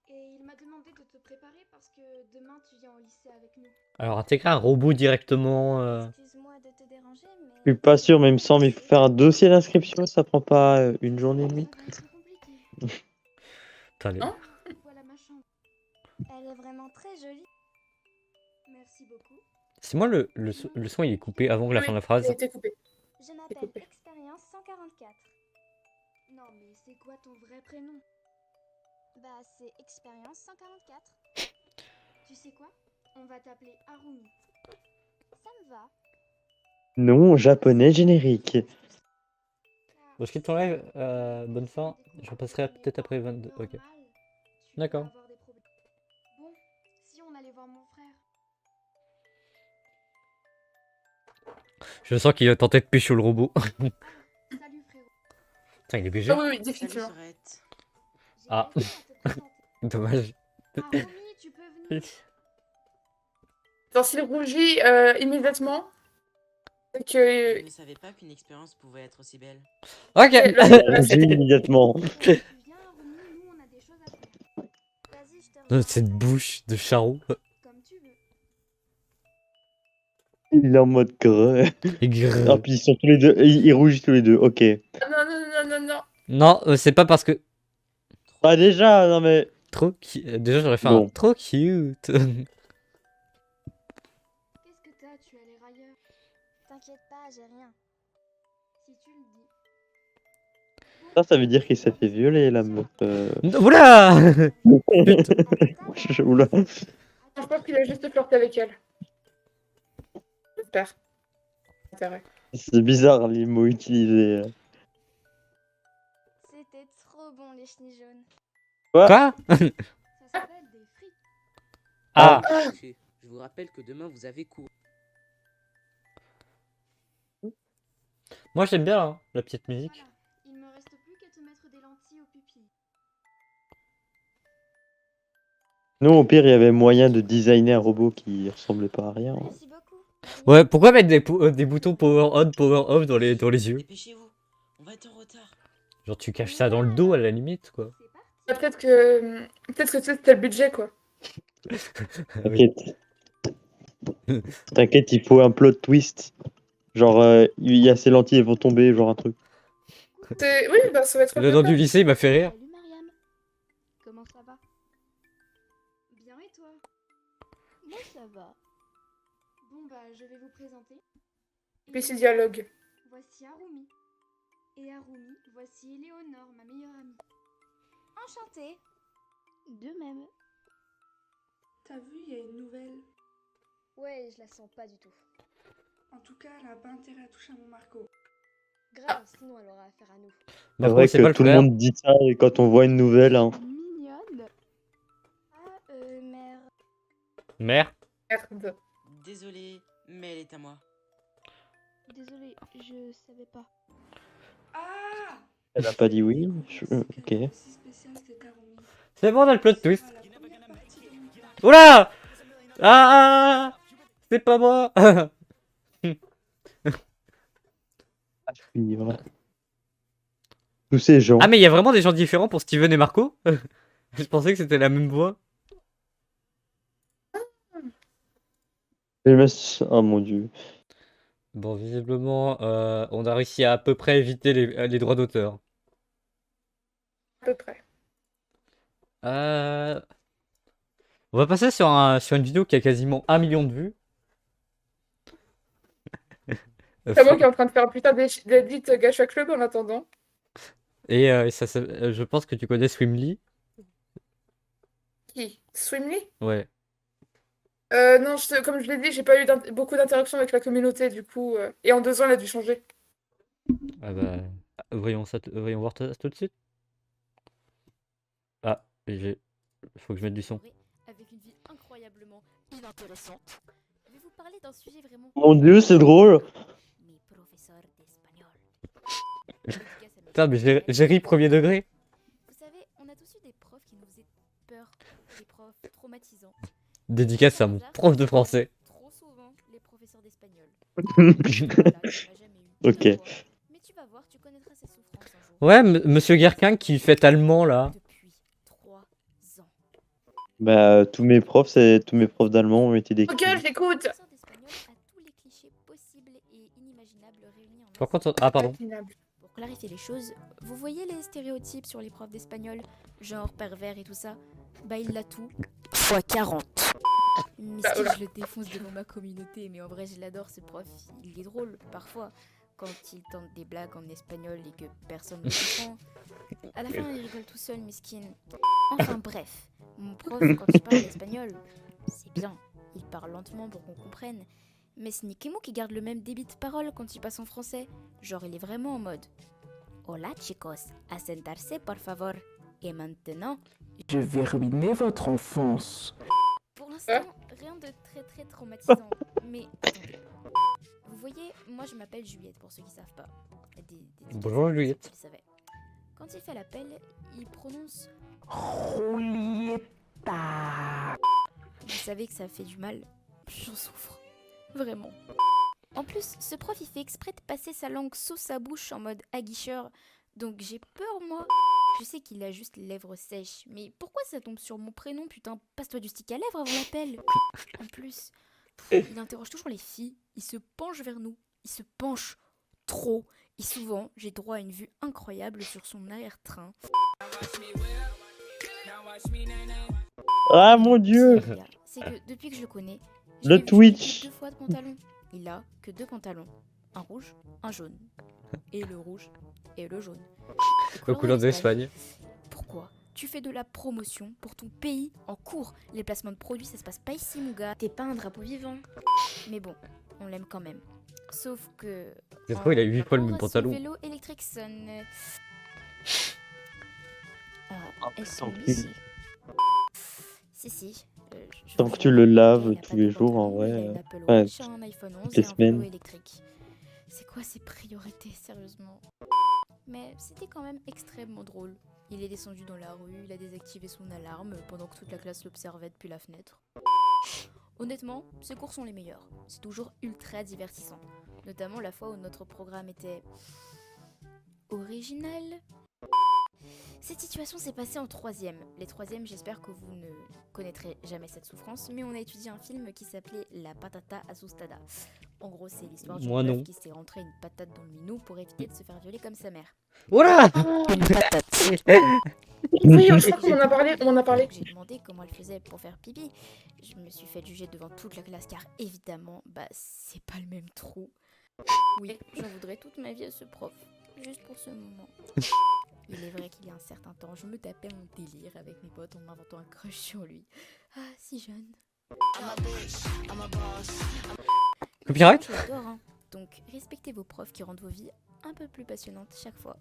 Et il m'a demandé de te préparer parce que demain tu viens au lycée avec nous. Alors, intégrer un robot directement. Excuse-moi de te déranger, mais... Je suis pas sûr, mais il me semble qu'il faut faire un dossier d'inscription, ça prend pas une journée et Ça demie. va être compliqué. Putain, Non. Voilà ma chambre. Elle est vraiment très jolie. Merci beaucoup. c'est moi le son, il est coupé avant la Oui, fin de la phrase. elle a été coupée. Je m'appelle coupé. Expérience 144. Non mais c'est quoi ton vrai prénom? Bah, c'est Expérience 144. Tu sais quoi? On va t'appeler Harumi. Ça me va. Non, japonais générique. Ah, Bon, je quitte ton live. c'est Bonne fin. des Je repasserai cours, peut-être mais après en 22. Ok. normal, tu D'accord. vas avoir des problèmes. Bon, si on allait voir mon frère. Je sens qu'il va tenter de pécho le robot. Ah, salut frérot. Putain, il est BG. Ah oui, oui, Salut définitivement. Sorette. J'ai Ah. quelqu'un à te présenter. Dommage. Harumi, tu peux venir. Attends, s'il rougit immédiatement, c'est Je que. ne savais pas qu'une expérience pouvait être aussi belle. Ok. J'ai immédiatement. Bon, tu viens Harumi, nous on a des choses à faire. Vas-y, je te rejoins. Cette bouche de charou. Comme tu veux. Il est en mode creux. Et Ah, grrr. puis ils sont tous les deux. Ils rougissent tous les deux, ok. Ah, non, non, non, non, non. Non, c'est pas parce que. Ah, déjà, non mais. Trop déjà, j'aurais fait Bon. un trop cute. Qu'est-ce que t'as? Tu as les railleurs. T'inquiète pas, j'ai rien. Si tu le dis. Ça veut dire qu'il s'est fait violer, la meuf. Oula. Oula. Je pense qu'il a juste flirté avec elle. J'espère. Intérêt. C'est bizarre les mots utilisés. C'était trop bon, les chenilles jaunes. Quoi? Ça s'appelle des frites. Ah. Couchez. Je vous rappelle que demain vous avez cours. Moi, j'aime bien hein, la petite musique. Voilà. Il me reste plus qu'à te mettre des lentilles aux pupilles. Nous, au pire, il y avait moyen de designer un robot qui ressemblait pas à rien. Merci beaucoup. Ouais, pourquoi mettre des boutons power on, power off dans les yeux? Dépêchez-vous, on va être en retard. Genre, tu caches ça dans le dos à la limite, quoi. C'est parti. Ah, peut-être que c'était le budget, quoi. Ah oui. T'inquiète, il faut un plot twist. Genre, il y a ces lentilles, elles vont tomber, genre un truc. Oui, bah ça va être Le nom du lycée, il m'a fait rire. Salut Mariam. Comment ça va? Bien et toi? Moi, ça va. Bon bah je vais vous présenter. Puis ces dialogues. Voici Harumi. Et Harumi, voici Éléonore, ma meilleure amie. Enchantée. De même. T'as vu, il y a une nouvelle. Ouais, je la sens pas du tout. En tout cas, elle a pas intérêt à toucher à mon Marco. Grave, sinon elle aura affaire à nous. C'est vrai c'est pas que le tout le frère. monde dit ça et quand on voit une nouvelle. Hein. Mignonne. Ah, mère. Mère. Merde. Désolé, mais elle est à moi. Désolée, je savais pas. Ah! Elle a pas dit oui. Ok. Si spécial c'était remis. C'est bon, on a le plot twist. Ce sera la première partie de mon plan. Oula! Ah! C'est pas moi! Suivre. Tous ces gens. Ah, mais il y a vraiment des gens différents pour Steven et Marco? Je pensais que c'était la même voix. Oh mon dieu. Bon, visiblement, on a réussi à peu près éviter les droits d'auteur. À peu près. On va passer sur une vidéo qui a quasiment 1 million de vues. C'est moi qui est en train de faire un putain d'edit Gacha Club en attendant. Et je pense que tu connais Swimly. Qui? Swimly? Ouais. Non, comme je l'ai dit, j'ai pas eu beaucoup d'interactions avec la communauté, du coup. Et en 2 ans, elle a dû changer. Ah bah, voyons voir ça tout de suite. Ah, faut que je mette du son. Avec une vie incroyablement inintéressante. Je vais vous parler d'un sujet vraiment. Mon dieu, c'est drôle. Mes professeurs d'espagnol. Putain, mais j'ai ri premier degré. Vous savez, on a tous eu des profs qui nous faisaient peur, des profs traumatisants. Dédicace à mon prof de français. Trop souvent, les professeurs d'espagnol. Ok. Mais tu vas voir, tu connaîtras ces souffrances un jour. Ouais, monsieur Guerquin qui fait allemand là. Depuis 3 ans. Bah, tous mes profs d'allemand ont été des Ok, cons. j'écoute. Professeur d'espagnol a tous les clichés possibles et inimaginables réunis en Par contre, ah pardon. Pour clarifier les choses, vous voyez les stéréotypes sur les profs d'espagnol, genre pervers et tout ça? Bah il l'a tout, fois 40. Mais si je le défonce devant ma communauté, mais en vrai je l'adore ce prof, il est drôle parfois, quand il tente des blagues en espagnol et que personne ne comprend. À la fin il rigole tout seul, miskin. Enfin bref, mon prof quand il parle espagnol, c'est bien, il parle lentement pour qu'on comprenne. Mais ce n'est que moi qui garde le même débit de parole quand il passe en français. Genre, il est vraiment en mode Hola chicos, a sentarse por favor. Et maintenant, je vais ruiner votre enfance. Pour l'instant, rien de très traumatisant. Mais attendez. Vous voyez, moi je m'appelle Juliette pour ceux qui savent pas. Bonjour, Juliette. Vous savez. Quand il fait l'appel, il prononce Julieta. Vous savez que ça fait du mal. J'en souffre. Vraiment. En plus, ce prof il fait exprès de passer sa langue sous sa bouche en mode aguicheur. Donc j'ai peur moi. Je sais qu'il a juste les lèvres sèches, mais pourquoi ça tombe sur mon prénom, putain? Passe-toi du stick à lèvres avant l'appel. En plus, il interroge toujours les filles, il se penche vers nous, il se penche trop. Et souvent, j'ai droit à une vue incroyable sur son arrière-train. Ah mon dieu. C'est que depuis que je le connais, Le Twitch. 2 fois de pantalon. Il a que 2 pantalons, un rouge, un jaune. Et le rouge et le jaune. Aux couleurs d'Espagne. Pourquoi tu fais de la promotion pour ton pays en cours? Les placements de produits, ça se passe pas ici, mon gars. T'es pas un drapeau vivant. Mais bon, on l'aime quand même. Sauf que... C'est trop, il a 8 fois le même pantalon. Vélo électrique sonne... tranquille. Si. Tant que tu le laves tous les jours, en vrai. Ouais, un iPhone 11 toutes et les un vélo semaines. électrique. C'est quoi ses priorités, sérieusement? Mais c'était quand même extrêmement drôle. Il est descendu dans la rue, il a désactivé son alarme pendant que toute la classe l'observait depuis la fenêtre. Honnêtement, ses cours sont les meilleurs. C'est toujours ultra divertissant. Notamment la fois où notre programme était... original. Cette situation s'est passée en 3e. Les 3e, j'espère que vous ne connaîtrez jamais cette souffrance, mais on a étudié un film qui s'appelait La patata asustada. En gros, c'est l'histoire d'une meuf qui s'est rentrée une patate dans le minou pour éviter de se faire violer comme sa mère. Oula. Une patate. Oui, je crois qu'on en a parlé. J'ai demandé comment elle faisait pour faire pipi. Je me suis fait juger devant toute la classe car évidemment, c'est pas le même trou. Oui, j'en voudrais toute ma vie à ce prof, juste pour ce moment. Il est vrai qu'il y a un certain temps, je me tapais mon délire avec mes potes en m'inventant un crush sur lui. Ah, si jeune. Copyright? J'adore, hein. Donc, respectez vos profs qui rendent vos vies un peu plus passionnantes chaque fois.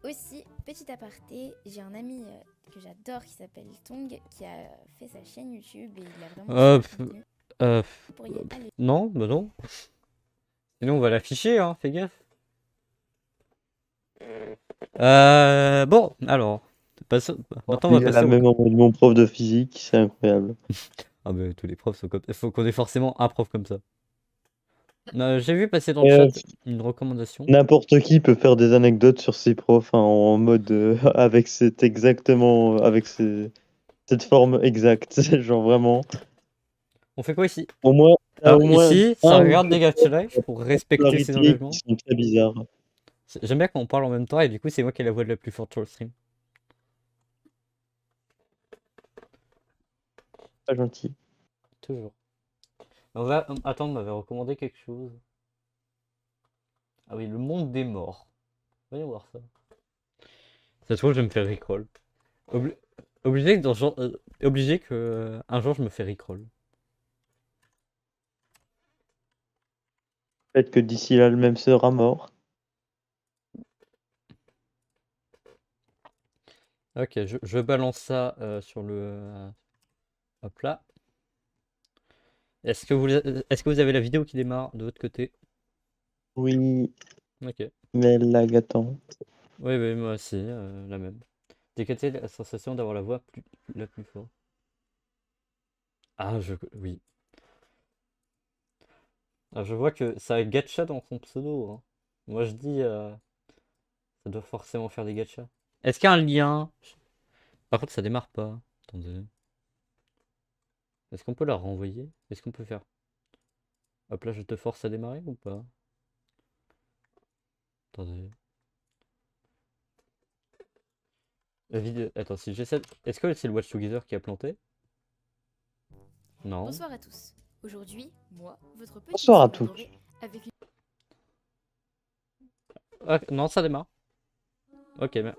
Aussi, petit aparté, j'ai un ami que j'adore qui s'appelle Tong qui a fait sa chaîne YouTube et il a vraiment... Vous pourriez aller... Non, bah non. Sinon on va l'afficher, hein, fais gaffe. Bon, alors. Maintenant, on va Il a passer la même en mode mon prof de physique, c'est incroyable. Ah, mais tous les profs sont comme. Il faut qu'on ait forcément un prof comme ça. J'ai vu passer dans le Euh, chat une recommandation. N'importe qui peut faire des anecdotes sur ses profs hein, en mode avec cette forme exacte. Genre vraiment. On fait quoi ici? Au moins, t'as Alors, au moins ici, ça un ou regarde deux des Gacha profs Life pour respecter ses scolarités engagements. qui sont très bizarres. J'aime bien quand on parle en même temps et du coup, c'est moi qui ai la voix la plus forte sur le stream. Pas gentil. Toujours. On va. Attends, on m'avait recommandé quelque chose. Ah oui, le monde des morts. Voyons voir ça. Ça se trouve, je vais me faire rickroll. Obligé que obligé que un jour je me fais rickroll. Peut-être que d'ici là, le même sera mort. Ok, je balance ça sur le. Hop là. Est-ce que vous avez la vidéo qui démarre de votre côté? Oui, Ok. mais elle lag, attends. Oui, oui, moi aussi, la même. Décréter la sensation d'avoir la voix la plus forte. Ah, oui. Ah, je vois que ça a gacha dans son pseudo, hein. Moi je dis, ça doit forcément faire des gachas. Est-ce qu'il y a un lien? Par contre, ça démarre pas. Attendez. Est-ce qu'on peut la renvoyer? Est-ce qu'on peut faire? Hop là, je te force à démarrer ou pas? Attendez. La vidéo. Attends, si j'essaie. Est-ce que c'est le Watch Together qui a planté? Non. Bonsoir à tous. Aujourd'hui, moi, votre petit Bonsoir à petit tous. adoré, avec une... Ah, non, ça démarre. Ok, mais.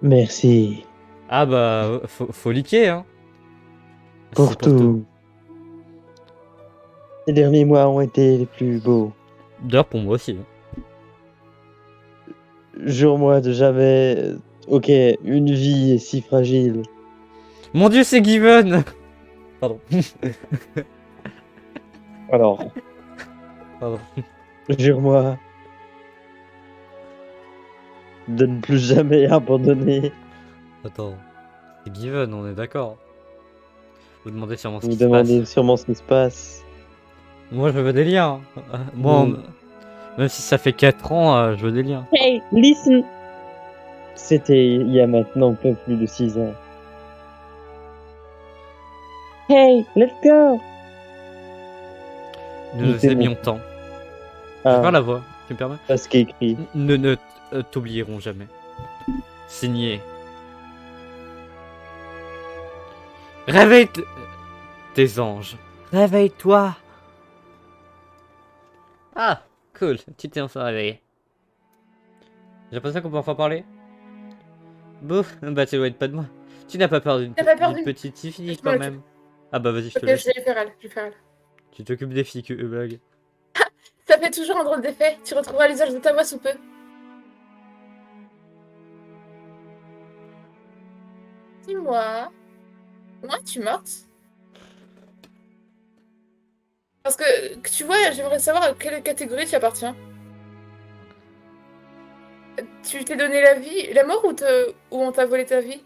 Merci Ah bah, faut liker, hein. pour C'est tout. Les derniers mois ont été les plus beaux. D'ailleurs, pour moi aussi, hein. Jure-moi de jamais. Ok, une vie est si fragile. Mon dieu, c'est Given! Pardon. Alors, Pardon. jure-moi de ne plus jamais abandonner. Attends. C'est Given, on est d'accord. Vous demandez sûrement ce Vous qui se passe. demandez sûrement ce qui se passe. Moi, je veux des liens. Moi, même si ça fait 4 ans, je veux des liens. Hey, listen! C'était il y a maintenant un peu plus de 6 ans. Hey, let's go! Nous nous C'est bon. aimions tant. Je vais Ah, faire la voix, tu me permets? pas ce qui est écrit. Ne t'oublierons jamais. Signé. Réveille tes anges. Réveille-toi. Ah, cool. Tu t'es enfin réveillé. J'ai l'impression qu'on peut enfin parler. Bouf, bah t'éloignes pas de moi. Tu n'as pas peur d'une T'as pas peur d'une- petite fille Je quand m'en même. Ah bah vas-y, je te Ok, laisse. je vais faire elle. Je vais faire elle. Tu t'occupes des filles que eux blaguent. Ça fait toujours un drôle d'effet. Tu retrouveras l'usage de ta voix sous peu. Dis-moi. Moi, tu morte? Parce que tu vois, j'aimerais savoir à quelle catégorie tu appartiens. Tu t'es donné la vie, la mort ou on t'a volé ta vie?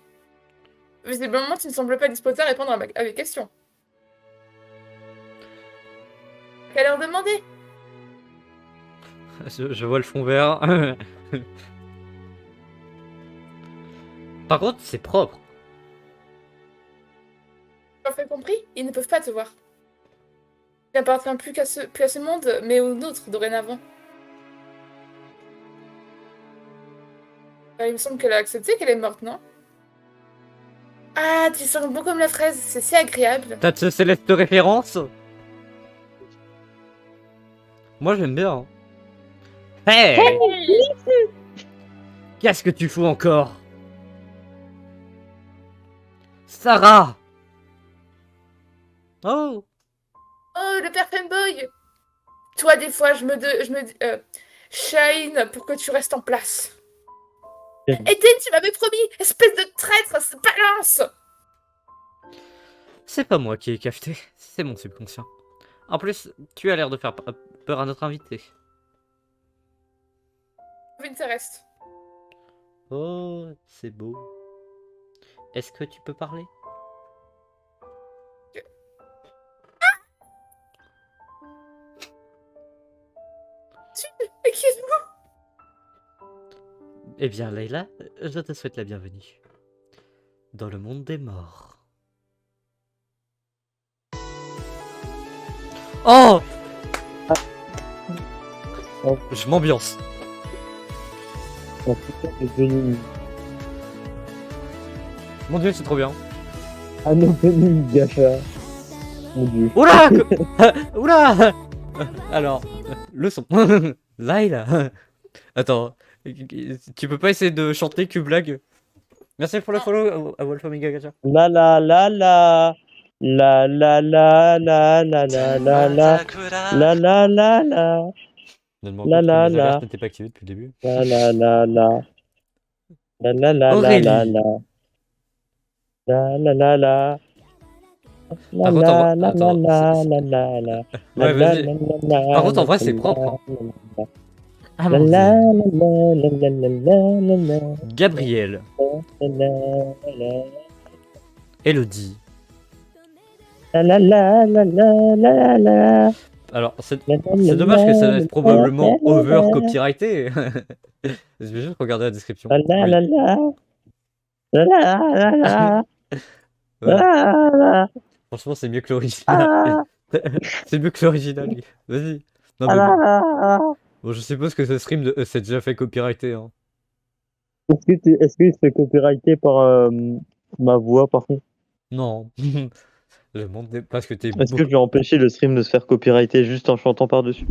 Visiblement, tu ne sembles pas disposé à répondre à mes questions. Quelle heure demander? Je vois le fond vert. Par contre, c'est propre. Tu as fait compris? Ils ne peuvent pas te voir. Tu n'appartiens plus à ce monde, mais au nôtre dorénavant. Il me semble qu'elle a accepté qu'elle est morte, non? Ah, tu sens bon comme la fraise, c'est si agréable. T'as de ce céleste référence? Moi j'aime bien. Hey, qu'est-ce que tu fous encore? Sarah! Oh! Oh, le père Fanboy! Toi, des fois, je me dis... Shine, pour que tu restes en place. Eden, tu m'avais promis! Espèce de traître, balance! C'est pas moi qui ai cafeté, c'est mon subconscient. En plus, tu as l'air de faire peur à notre invité. Winterest. Oh, c'est beau. Est-ce que tu peux parler? Excuse-moi. Eh bien, Leïla, je te souhaite la bienvenue dans le monde des morts. Oh! Oh. Je m'ambiance. En tout cas, c'est devenu Mon dieu, c'est trop bien. un opening gacha. Mon dieu. Oula! Oula! Alors, le son. Laïla. Attends, tu peux pas essayer de chanter que blague? Merci pour le follow à Wolf Omega Gacha. La la la la. La la la la la la la la. La la la la. Ne demande La pas pourquoi la mes la. alertes n'étaient pas activées depuis le début. La la la la. La la la la Aurélie. la la. La la la la. La Par contre, en la vrai- la attends, la c'est- la la la. Ouais, La vas-y. la la la Par contre, en la vrai, c'est la propre, hein. la la. Ah La mon la dieu. la la la la la la la. Gabriel. La la la. Elodie. La la la la la la la. Alors, c'est La la la dommage que ça la va être la probablement la la over la. copyrighté. Je vais juste regarder la description. La la Oui. la la. La la la la. Ouais. La la. Franchement, c'est mieux que l'original. Ah. C'est mieux que l'original. Vas-y. Non, La mais la bon. la. Bon, je suppose que ce stream c'est déjà fait copyrighté. Hein. Est-ce qu'il se fait copyrighter par ma voix par contre? Non. Le monde n'est parce que t'es Est-ce que beaucoup. je vais empêcher le stream de se faire copyrighter juste en chantant par-dessus?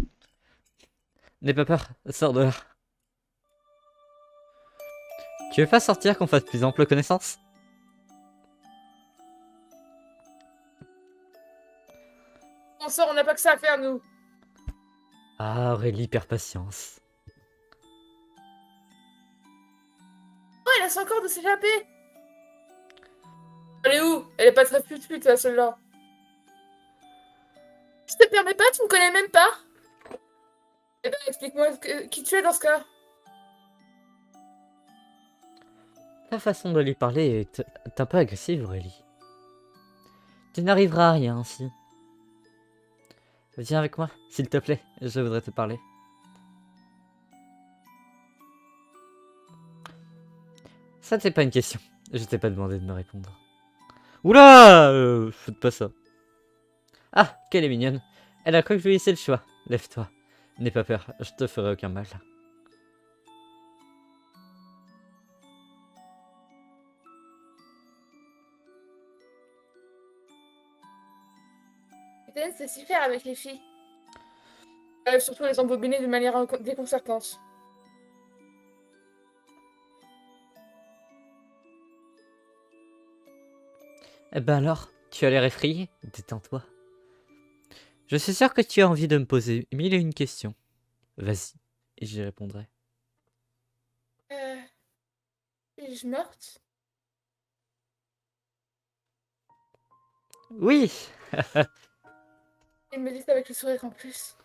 N'aie pas peur, sors de là. Tu veux pas sortir qu'on fasse plus ample connaissance? On sort, on n'a pas que ça à faire, nous. Ah, Aurélie perd patience. Oh, elle essaie encore de s'échapper. Elle est où? Elle est pas très pute, là, celle-là. Je te permets pas, tu me connais même pas? Eh ben, explique-moi qui tu es dans ce cas. Ta façon de lui parler est un peu agressive, Aurélie. Tu n'arriveras à rien ainsi. Viens avec moi, s'il te plaît, je voudrais te parler. Ça, c'est pas une question. Je t'ai pas demandé de me répondre. Oula, faites pas ça. Ah, qu'elle est mignonne. Elle a cru que je lui laissais le choix. Lève-toi. N'aie pas peur, je te ferai aucun mal. Eden, c'est si faire avec les filles. Surtout les embobiner de manière déconcertante. Eh ben alors, tu as l'air effrayé? Détends-toi. Je suis sûr que tu as envie de me poser mille et une questions. Vas-y, et j'y répondrai. Suis-je morte? Oui. Il me dit ça avec le sourire en plus.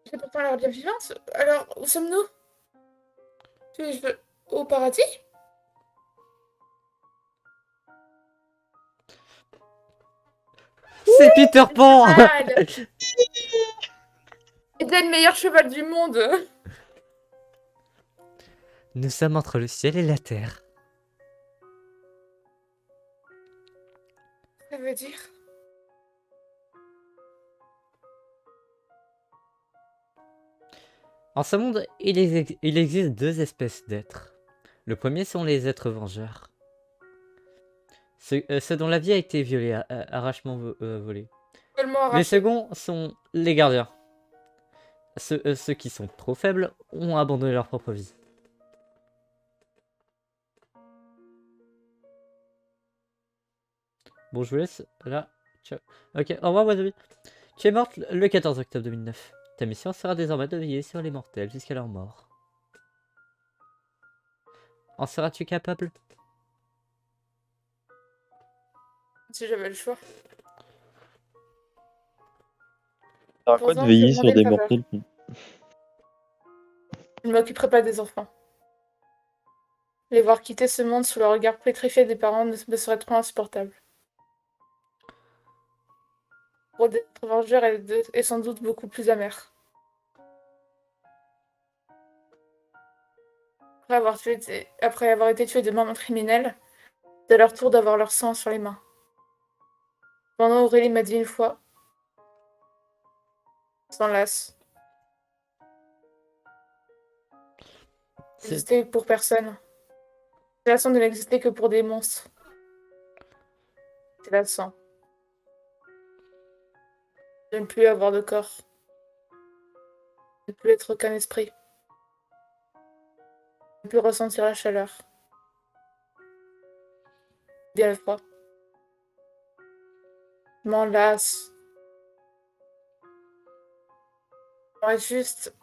J'ai pourtant l'air bien vivante. Alors, où sommes-nous? Suis-je au paradis? C'est Peter Pan. Cheval. Eden, meilleur cheval du monde. Nous sommes entre le ciel et la terre. Ça veut dire... En ce monde, il existe deux espèces d'êtres. Le premier sont les êtres vengeurs. Ceux dont la vie a été violée, arrachement volée. Seulement Les arraché. seconds sont les gardiens. Ceux qui sont trop faibles ont abandonné leur propre vie. Bon, je vous laisse là. Ciao. Ok, au revoir, Wasabi. Tu es morte le 14 octobre 2009. Ta mission sera désormais de veiller sur les mortels jusqu'à leur mort. En seras-tu capable? Si j'avais le choix. Ça sert à quoi de Heureusement, veiller j'ai sur demandé des le faveur. mortels? Je ne m'occuperai pas des enfants. Les voir quitter ce monde sous le regard pétrifié des parents me serait trop insupportable. Pour d'être vengeur est sans doute beaucoup plus amer. Après avoir été tués de mains criminelles, c'est à leur tour d'avoir leur sang sur les mains. Pendant Aurélie m'a dit une fois, s'en lasse. N'existait pour personne. C'est lassant de n'exister que pour des monstres. C'est lassant. De ne plus avoir de corps. De ne plus être qu'un esprit. De ne plus ressentir la chaleur. Bien le froid. Je m'en lasse. J'aimerais juste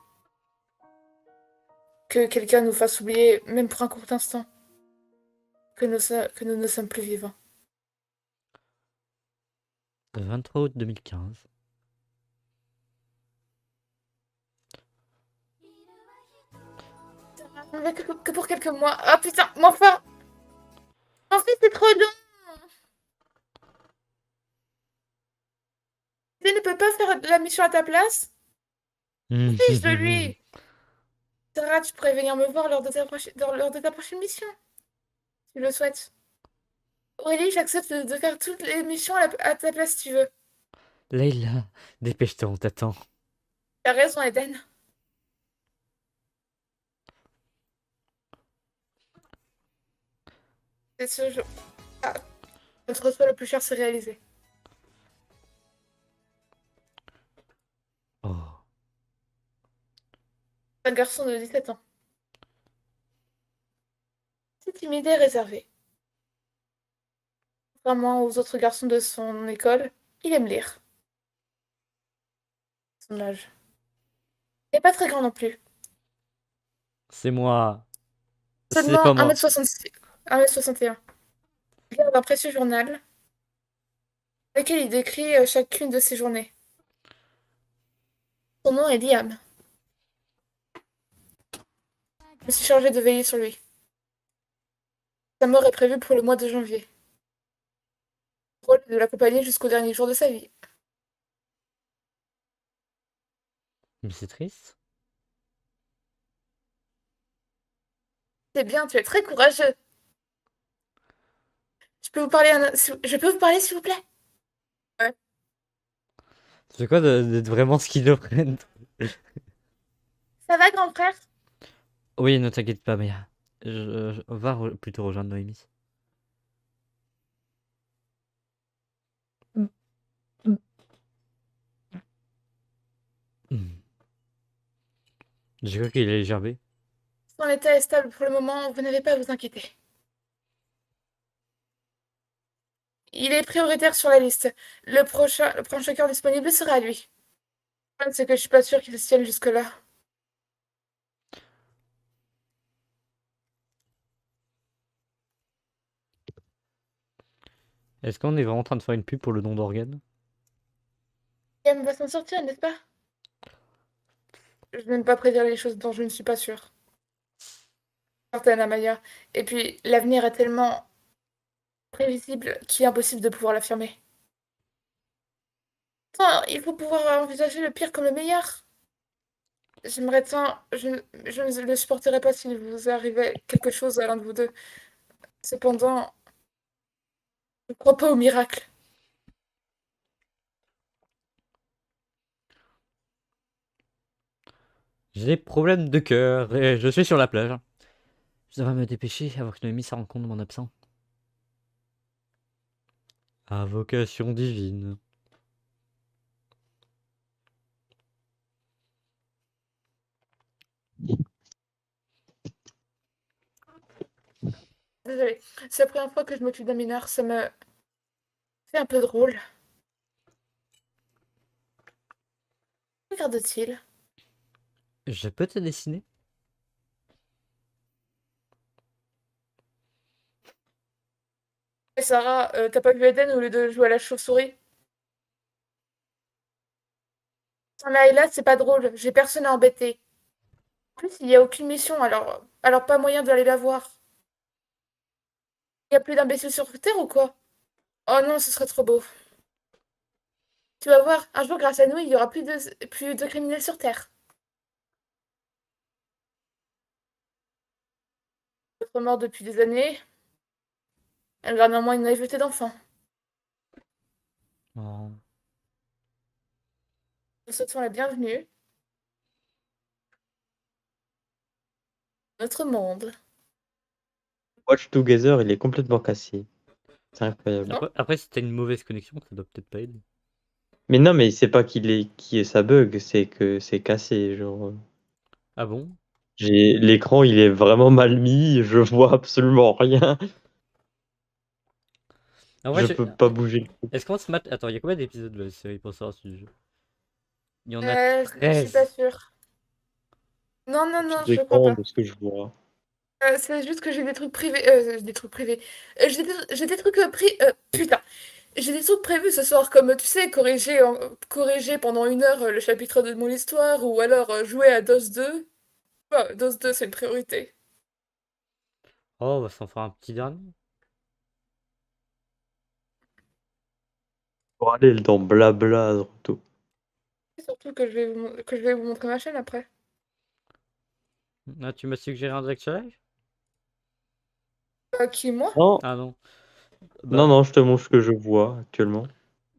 que quelqu'un nous fasse oublier, même pour un court instant, que nous ne sommes plus vivants. 23 août 2015. Que pour quelques mois. Ah putain, mais enfin! En fait, c'est trop long! Tu ne peux pas faire la mission à ta place? Fiche-le lui! Sarah, tu pourrais venir me voir lors de ta prochaine mission. Si tu le souhaites. Aurélie, j'accepte de faire toutes les missions à ta place si tu veux. Leïla, dépêche-toi, on t'attend. T'as raison, Eden. C'est ce jour. Ah, notre souhait le plus cher s'est réalisé. Oh. Un garçon de 17 ans. C'est timide et réservé. Contrairement aux autres garçons de son école, il aime lire. Son âge. Il n'est pas très grand non plus. C'est moi. C'est Seulement pas moi. 1m66. 1m61. Il garde un précieux journal dans lequel il décrit chacune de ses journées. Son nom est Liam. Je me suis chargée de veiller sur lui. Sa mort est prévue pour le mois de janvier. Le rôle est de l'accompagner jusqu'au dernier jour de sa vie. Mais c'est triste. C'est bien, tu es très courageux. Je peux vous parler, s'il vous plaît? Ouais. C'est quoi d'être vraiment schizophrène? Ça va, grand frère? Oui, ne t'inquiète pas, mais va plutôt rejoindre Noémie. J'ai cru qu'il allait gerber. Son état est stable pour le moment, vous n'avez pas à vous inquiéter. Il est prioritaire sur la liste. Le prochain cœur disponible sera à lui. Le problème, c'est que je suis pas sûre qu'il se tienne jusque-là. Est-ce qu'on est vraiment en train de faire une pub pour le don d'organes? Liam va s'en sortir, n'est-ce pas? Je n'aime pas prédire les choses dont je ne suis pas sûre. Certaine, Amaya. Et puis, l'avenir est tellement prévisible qu'il est impossible de pouvoir l'affirmer. Attends, il faut pouvoir envisager le pire comme le meilleur. J'aimerais tant... Je ne le supporterais pas s'il vous arrivait quelque chose à l'un de vous deux. Cependant, je ne crois pas au miracle. J'ai des problèmes de cœur et je suis sur la plage. Je devrais me dépêcher avant que Noémie se rende compte de mon absent. Invocation divine. Désolée, c'est la première fois que je m'occupe d'un mineur, ça me fait un peu drôle. Regarde-t-il. Je peux te dessiner? Et Sarah, t'as pas vu Eden au lieu de jouer à la chauve-souris? Là et là, c'est pas drôle, j'ai personne à embêter. En plus, il n'y a aucune mission, alors pas moyen d'aller la voir. Il n'y a plus d'imbéciles sur Terre ou quoi? Oh non, ce serait trop beau. Tu vas voir, un jour, grâce à nous, il y aura plus de criminels sur Terre. D'autres morts depuis des années. Elle garde en moins une naïveté d'enfant. Oh. Nous souhaitons la bienvenue. Notre monde. Watch Together, il est complètement cassé. C'est incroyable. Après, si t'as une mauvaise connexion, ça doit peut-être pas aider. Mais non, mais c'est pas qui est sa bug, c'est que c'est cassé. Genre, Ah bon? l'écran, il est vraiment mal mis, je vois absolument rien. En vrai, Je peux pas bouger. est-ce qu'on se mate... Attends, il y a combien d'épisodes de la série pour savoir si jeu? Il y en a Je suis pas 13. sûre. Non, non, non, Petit je crois écran pas. de ce que je vois. C'est juste que j'ai des trucs privés. Des trucs privés. J'ai des trucs putain. J'ai des trucs prévus ce soir, comme tu sais, corriger pendant 1 heure le chapitre de mon histoire, ou alors jouer à DOS 2. DOS 2, c'est une priorité. Oh, on va s'en faire un petit dernier. Pour aller dans Blabla, surtout. Surtout que je vais vous montrer ma chaîne après. Ah, tu m'as suggéré un direct live? Qui, moi? Non, Ah non. non, non, je te montre ce que je vois actuellement.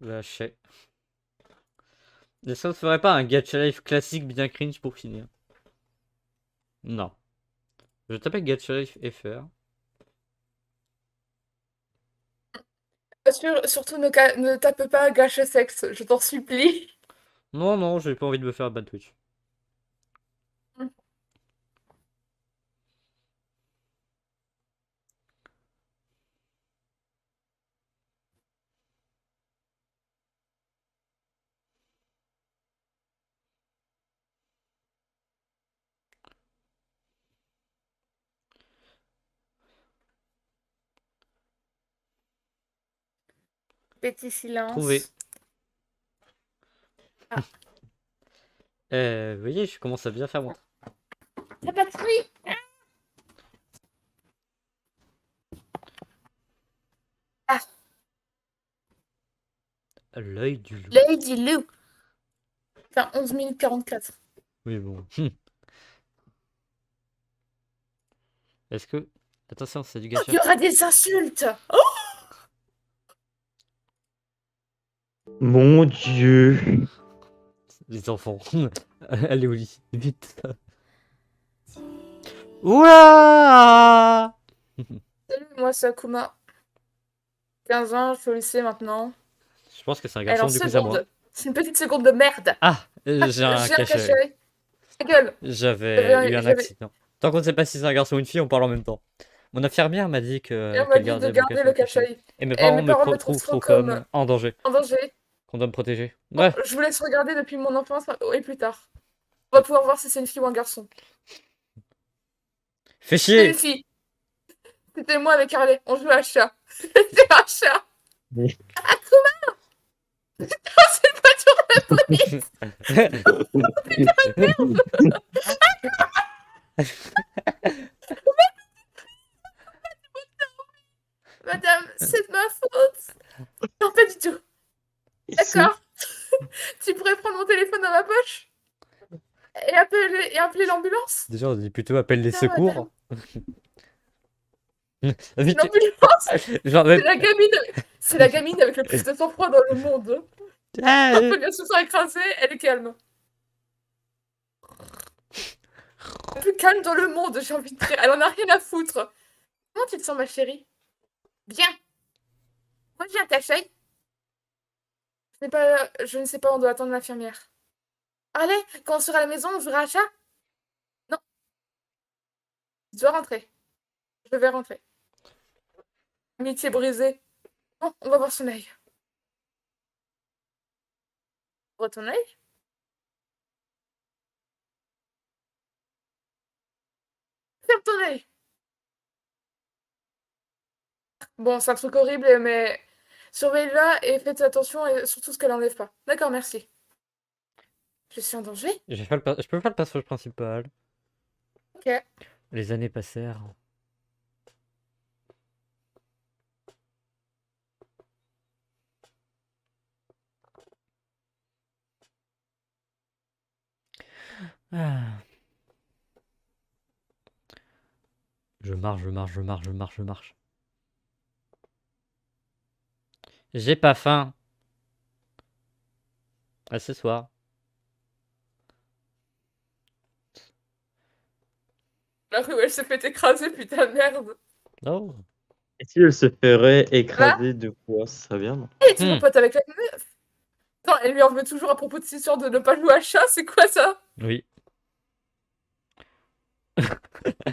Bah, je sais. Est-ce qu'on ne ferait pas un gacha live classique bien cringe pour finir? Non. Je t'appelle gacha live FR. Surtout ne tape pas gâche sexe, je t'en supplie. Non, non, j'ai pas envie de me faire ban Twitch. Petit silence. Trouvé. Ah. Vous voyez, je commence à bien faire mon travail. La batterie. Ah. L'œil du loup. L'œil du loup. Enfin, 11 minutes 44. Oui, bon. Est-ce que... Attention, c'est du Oh, gacha. il y aura des insultes. Oh, Mon Dieu. Les enfants. Allez au lit, vite. Ouah. salut, moi c'est Akuma. 15 ans, je suis au lycée maintenant. Je pense que c'est un Elle garçon, en du coup c'est à moi. seconde. C'est une petite seconde de merde. Ah, j'ai un J'ai un cachet. cachet. Ta gueule. J'avais eu un accident. Tant qu'on ne sait pas si c'est un garçon ou une fille, on parle en même temps. Mon infirmière m'a dit Et que on m'a qu'elle dit de gardait mon garder le cachet. cachet. Et mes Et parents mes me parents me trouvent trouvent trop comme en danger. en danger. Qu'on doit me protéger. Bon, Ouais. je vous laisse regarder depuis mon enfance et plus tard. On va pouvoir voir si c'est une fille ou un garçon. Fais C'est chier. une fille. C'était moi avec Harley. On jouait à chat. C'était un chat. Oui. Akuma. Oh, c'est pas toujours la police. Madame, c'est de ma faute. Non, pas du tout. D'accord. Tu pourrais prendre mon téléphone dans ma poche et appeler l'ambulance. Déjà, on dit plutôt appelle les Non, secours. Vite. L'ambulance, Genre, c'est la gamine avec le plus de sang-froid dans le monde. Ah, Un peu bien se sent écrasée, elle est calme. La plus calme dans le monde, j'ai envie de dire. Elle en a rien à foutre. Comment tu te sens, ma chérie? Bien. Moi, j'ai un cachet. Je ne sais pas, on doit attendre l'infirmière. Allez, quand on sera à la maison, on jouera à chat? Non. Je dois rentrer. Je vais rentrer. Amitié brisée. Bon, on va voir son œil. Ouvre ton œil. Ferme ton œil. Bon, c'est un truc horrible, mais surveille-la et faites attention et surtout ce qu'elle enlève pas. D'accord, merci. Je suis en danger? je peux faire le personnage principal. Ok. Les années passèrent. Ah. Je marche, je marche, je marche, je marche, je marche. J'ai pas faim. À ce soir. La rue, elle se fait écraser, putain, merde. Oh. Et si elle se ferait Là écraser de quoi? Ça serait bien, non? Elle est toujours pote avec la meuf. Attends, elle lui en veut toujours à propos de ses histoires de ne pas jouer à chat, c'est quoi ça? Oui.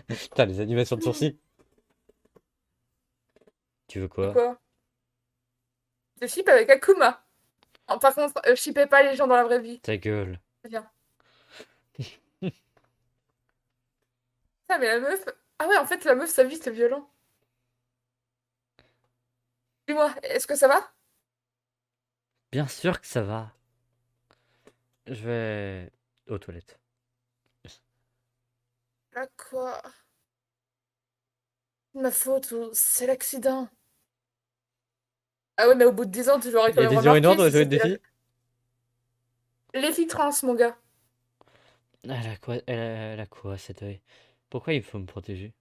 Putain, les animations de sourcils. Tu veux quoi? Quoi? Je ship avec Akuma. Oh, par contre, shippez pas les gens dans la vraie vie. Ta gueule. Viens. Ah, mais la meuf... Ah ouais, en fait, la meuf, sa vie, c'est violent. Dis-moi, est-ce que ça va? Bien sûr que ça va. Je vais aux toilettes. Là, quoi? Ma faute ou c'est l'accident? Ah ouais, mais au bout de 10 ans, tu l'aurais Il y quand a même des remarqué urinoirs dans les si toilettes des c'était filles? les filles trans, mon gars. Elle a quoi? Elle a quoi cet œil? Pourquoi il faut me protéger?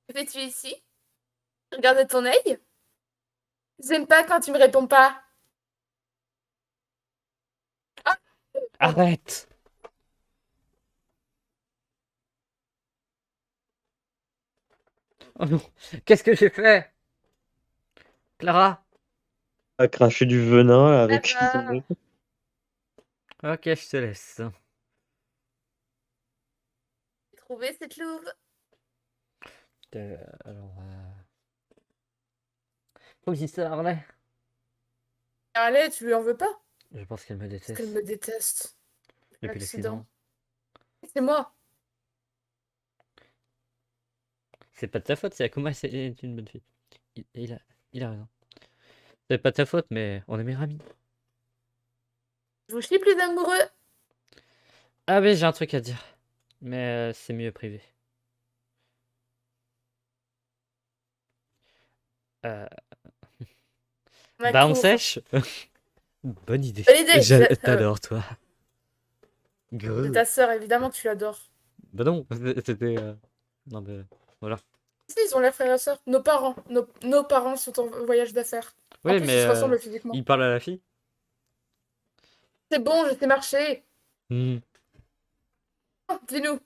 Que fais-tu ici? Regarde ton œil? J'aime pas quand tu me réponds pas. Ah, Arrête! Oh non! Qu'est-ce que j'ai fait? Clara? À cracher du venin là, avec ça va. son... Ok, je te laisse. J'ai trouvé cette louve. Alors, faut que j'y sois, Harley. Allez, tu lui en veux pas? Je pense qu'elle me Parce déteste. qu'elle me déteste. Depuis l'accident. C'est moi. C'est pas de ta faute, c'est Akuma, c'est une bonne fille. Il a raison. C'est pas de ta faute, mais on est meilleurs amis. Je vous chie les amoureux. Ah oui, j'ai un truc à dire. Mais c'est mieux privé. Ma Bah on cour. sèche. Bonne idée. Bonne idée. T'adores toi. C'est Grrr. ta sœur, évidemment que tu l'adores. Bah non, c'était... Non mais voilà. Si, ils ont l'air frères et sœurs. Nos parents. Nos parents sont en voyage d'affaires. En Oui, plus, mais ils se ressemblent physiquement. il parle à la fille. C'est bon, je sais marcher. Hmm. Oh, dis-nous.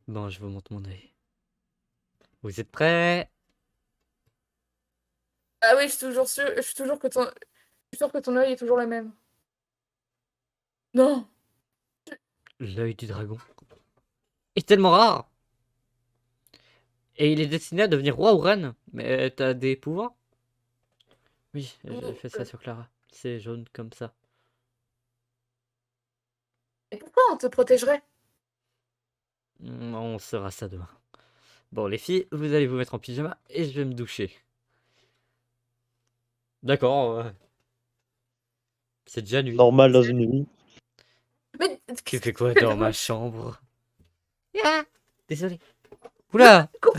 Bon, je vous montre mon œil. Vous êtes prêts? Ah oui, je suis toujours que ton... Je suis sûre que ton œil est toujours le même. Non. L'œil du dragon est tellement rare. Et il est destiné à devenir roi ou reine. Mais t'as des pouvoirs? Oui, j'ai fait ça sur Clara. C'est jaune comme ça. Et pourquoi on te protégerait? On saura ça demain. Bon, les filles, vous allez vous mettre en pyjama et je vais me doucher. D'accord. C'est déjà nuit. Normal dans une vie. Mais... Tu fais quoi dans ma chambre? Ah, désolé. Oula! Non,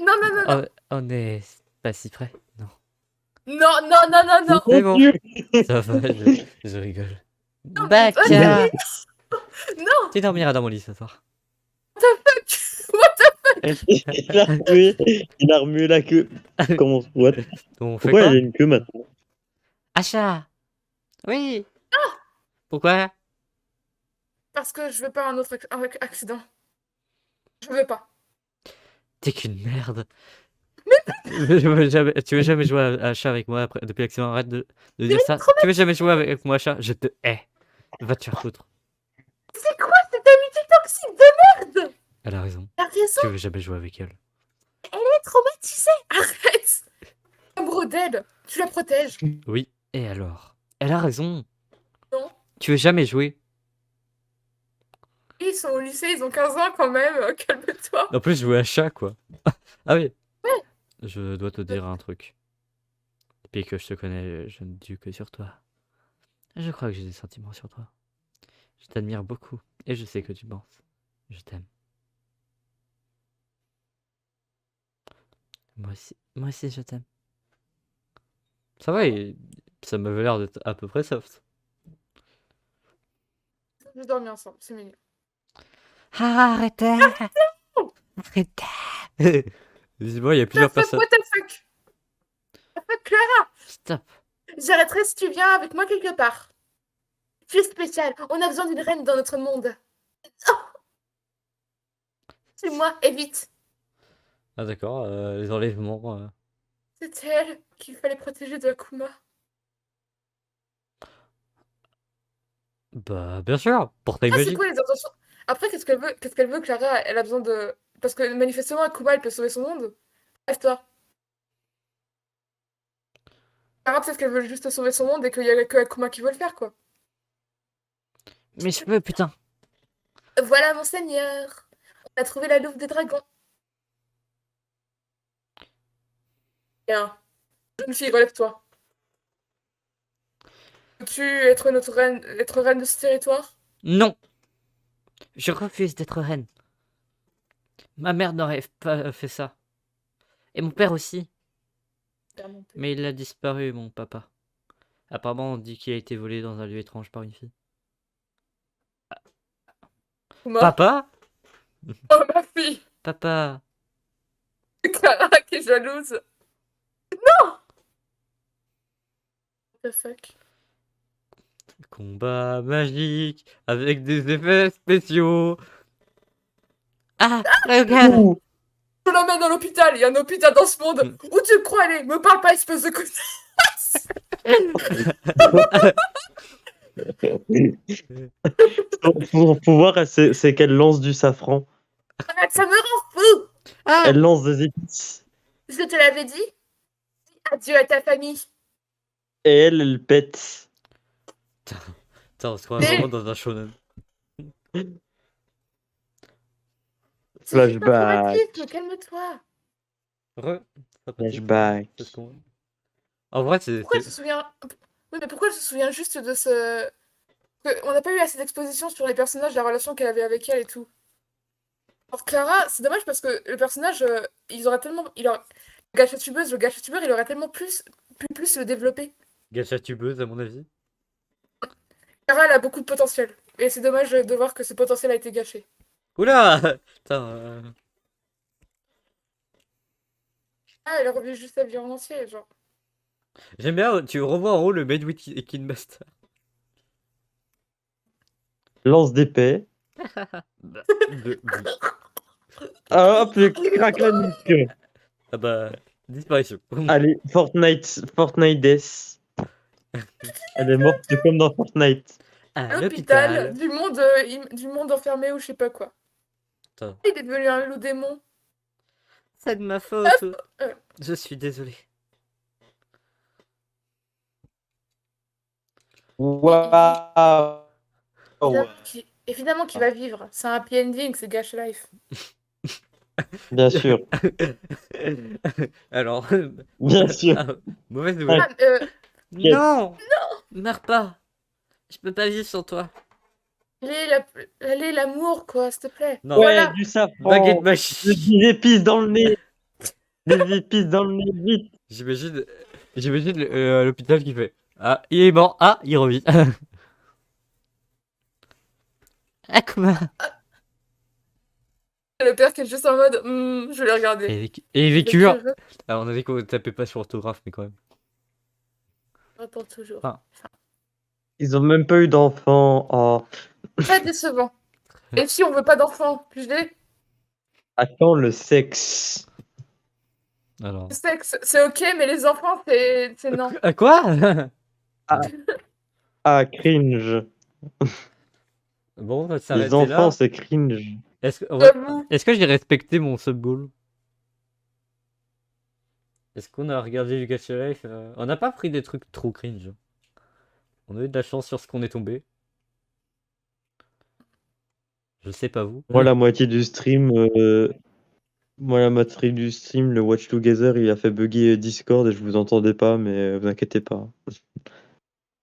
non, non, non. On est pas si près. Non. Non, non, non, non, non. Mais bon, ça va, je rigole. Baka! Non. Tu dormiras dans mon lit ce soir. What the fuck? Il a remué la queue. Comment what? On fait Pourquoi quoi? il a une queue maintenant? Achat! Oui! Ah! Pourquoi? Parce que je veux pas un autre accident. Je veux pas. T'es qu'une merde. Tu veux jamais jouer à chat avec moi après, depuis l'accident? Arrête de dire ça. Tu veux jamais jouer avec moi, chat? Je te hais. Va te faire foutre. C'est quoi cette amitié toxique de merde? Elle a raison. T'as raison. Tu veux jamais jouer avec elle. Elle est traumatisée. Arrête. Amoureux d'elle. Tu la protèges. Oui, et alors? Elle a raison. Non. Tu veux jamais jouer. Ils sont au lycée, ils ont 15 ans quand même. Calme-toi. En plus, jouer à chat, quoi. Ah oui. Ouais. Je dois te dire un truc. Depuis que je te connais, je ne dis que sur toi. Je crois que j'ai des sentiments sur toi. Je t'admire beaucoup. Et je sais que tu penses. Je t'aime. Moi aussi je t'aime. Ça va, ça m'avait l'air d'être à peu près soft. J'ai dormi ensemble, c'est mignon. Ah, arrêtez! Arrêtez! Visiblement, il y a plusieurs personnes. What the fuck? What the fuck, Clara? Stop. J'arrêterai si tu viens avec moi quelque part. Tu es spécial, on a besoin d'une reine dans notre monde. Oh, c'est moi, et vite. Ah d'accord, les enlèvements. C'était elle qu'il fallait protéger de Akuma. Bah bien sûr, portail Ah, c'est magique. quoi les intentions? Après, qu'est-ce qu'elle veut, Clara? Elle a besoin de... Parce que manifestement, Akuma, elle peut sauver son monde. Bref-toi. Clara, peut-être qu'elle veut juste sauver son monde et qu'il y a que Akuma qui veut le faire, quoi. Mes cheveux, putain. Voilà, mon seigneur. On a trouvé la louve des dragons. Bien. Jeune fille, relève-toi. Veux-tu être reine de ce territoire? Non. Je refuse d'être reine. Ma mère n'aurait pas fait ça. Et mon père aussi. Mais il a disparu, mon papa. Apparemment, on dit qu'il a été volé dans un lieu étrange par une fille. Akuma. Papa? Oh, ma fille. Papa. Clara qui est jalouse. Non! What the fuck? Combat magique avec des effets spéciaux. Ah, regarde. Je l'emmène à l'hôpital. Il y a un hôpital dans ce monde. Où tu crois aller? Me parle pas, espèce de connasse. Pour pouvoir, c'est qu'elle lance du safran. Arrête, ça me rend fou. Elle lance des épices. Je te l'avais dit. Dis adieu à ta famille. Et elle pète. Putain, on se croit vraiment dans un shonen. Flashback. Calme-toi. Flashback. En vrai, c'est. Pourquoi elle se souvient... Oui, mais pourquoi elle se souvient juste de ce... On n'a pas eu assez d'exposition sur les personnages, la relation qu'elle avait avec elle et tout. Alors Clara, c'est dommage parce que le personnage, ils auraient tellement... Le gacha tubeur, il aurait tellement pu plus le développer. Gacha tubeuse, à mon avis. Clara, elle a beaucoup de potentiel. Et c'est dommage de voir que ce potentiel a été gâché. Oula! Putain. Ah, elle revient juste à vie en entier, genre. J'aime bien, tu revois en haut le Made with Kidmaster. Lance d'épée. Ah, hop, le craque la nuque. Ah bah, disparition. Allez, Fortnite Death. Elle est morte comme dans Fortnite. À L'hôpital du monde enfermé ou je sais pas quoi. Attends. Il est devenu un loup démon. C'est de ma faute. Je suis désolé. Waouh. Évidemment qu'il va vivre. C'est un happy ending, c'est Gacha Life. Bien sûr. Alors. Bien sûr. Mauvaise nouvelle. Non! Meurs pas. Je peux pas vivre sans toi. Allez, l'amour, quoi, s'il te plaît. Non. Ouais, Voilà. du safran. Baguette magique. Des épices dans le nez. Des épices dans le nez, vite. J'imagine l'hôpital qui fait. Ah, il est mort. Ah, il revit. Akuma. Le père qui est juste en mode, je vais les regarder. Et vécure. Alors, on a dit qu'on tapait pas sur orthographe, mais quand même. Attends toujours. Ah. Ils ont même pas eu d'enfants. Oh. Très décevant. Et si on veut pas d'enfants, plus j'ai. Attends, le sexe. Alors. Le sexe, c'est ok, mais les enfants, c'est non. À quoi? Ah, cringe. Bon, on va Les s'arrêter enfants, là. c'est cringe. Est-ce que j'ai respecté mon sub-goal? Est-ce qu'on a regardé du Gacha Life? On n'a pas pris des trucs trop cringe. On a eu de la chance sur ce qu'on est tombé. Je sais pas vous. Moi, la moitié du stream, le Watch Together, il a fait bugger Discord et je vous entendais pas, mais vous inquiétez pas.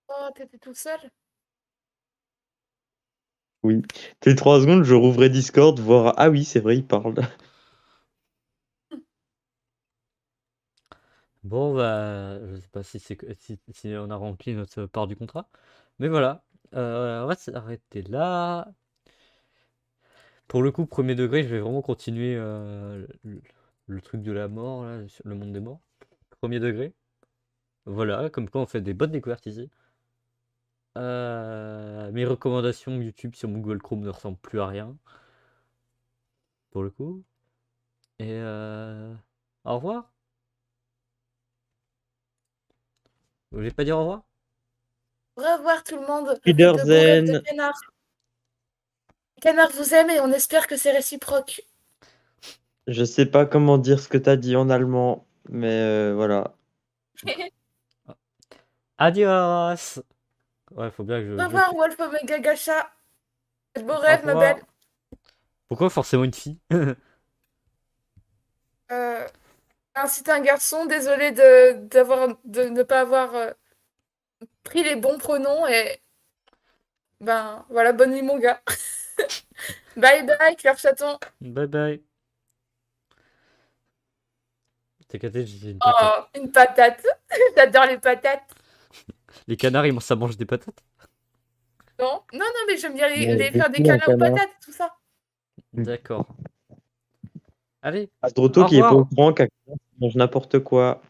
Oh, t'étais tout seul? Oui. Toutes les 3 secondes, je rouvrais Discord, voir ah oui, c'est vrai, il parle. Bon, bah, je sais pas si on a rempli notre part du contrat. Mais voilà, on va s'arrêter là. Pour le coup, premier degré, je vais vraiment continuer le truc de la mort, là, sur le monde des morts. Premier degré. Voilà, comme quoi on fait des bonnes découvertes ici. Mes recommandations YouTube sur mon Google Chrome ne ressemblent plus à rien. Pour le coup. Et au revoir. Vous voulez pas dire au revoir? Au revoir tout le monde. Spider De beaux rêves de Zen. canard. Canard vous aime et on espère que c'est réciproque. Je sais pas comment dire ce que t'as dit en allemand, mais voilà. Adios. Ouais, faut bien que Au revoir Wolf Omega Gacha. De beaux Au rêves ma revoir. belle. Pourquoi forcément une fille? Si t'es un garçon, désolé de ne pas avoir pris les bons pronoms et ben voilà, bonne nuit mon gars. Bye bye Claire Chaton. Bye bye. T'es caté, j'ai une patate. Oh, une patate. J'adore les patates. Les canards, ça mange des patates? Non, non, non, mais j'aime bien Ouais, les faire des beaucoup, un câlins aux canard. patates, tout ça. D'accord. Allez, Asdroto au qui est pas au revoir. courant qu'un canard mange n'importe quoi.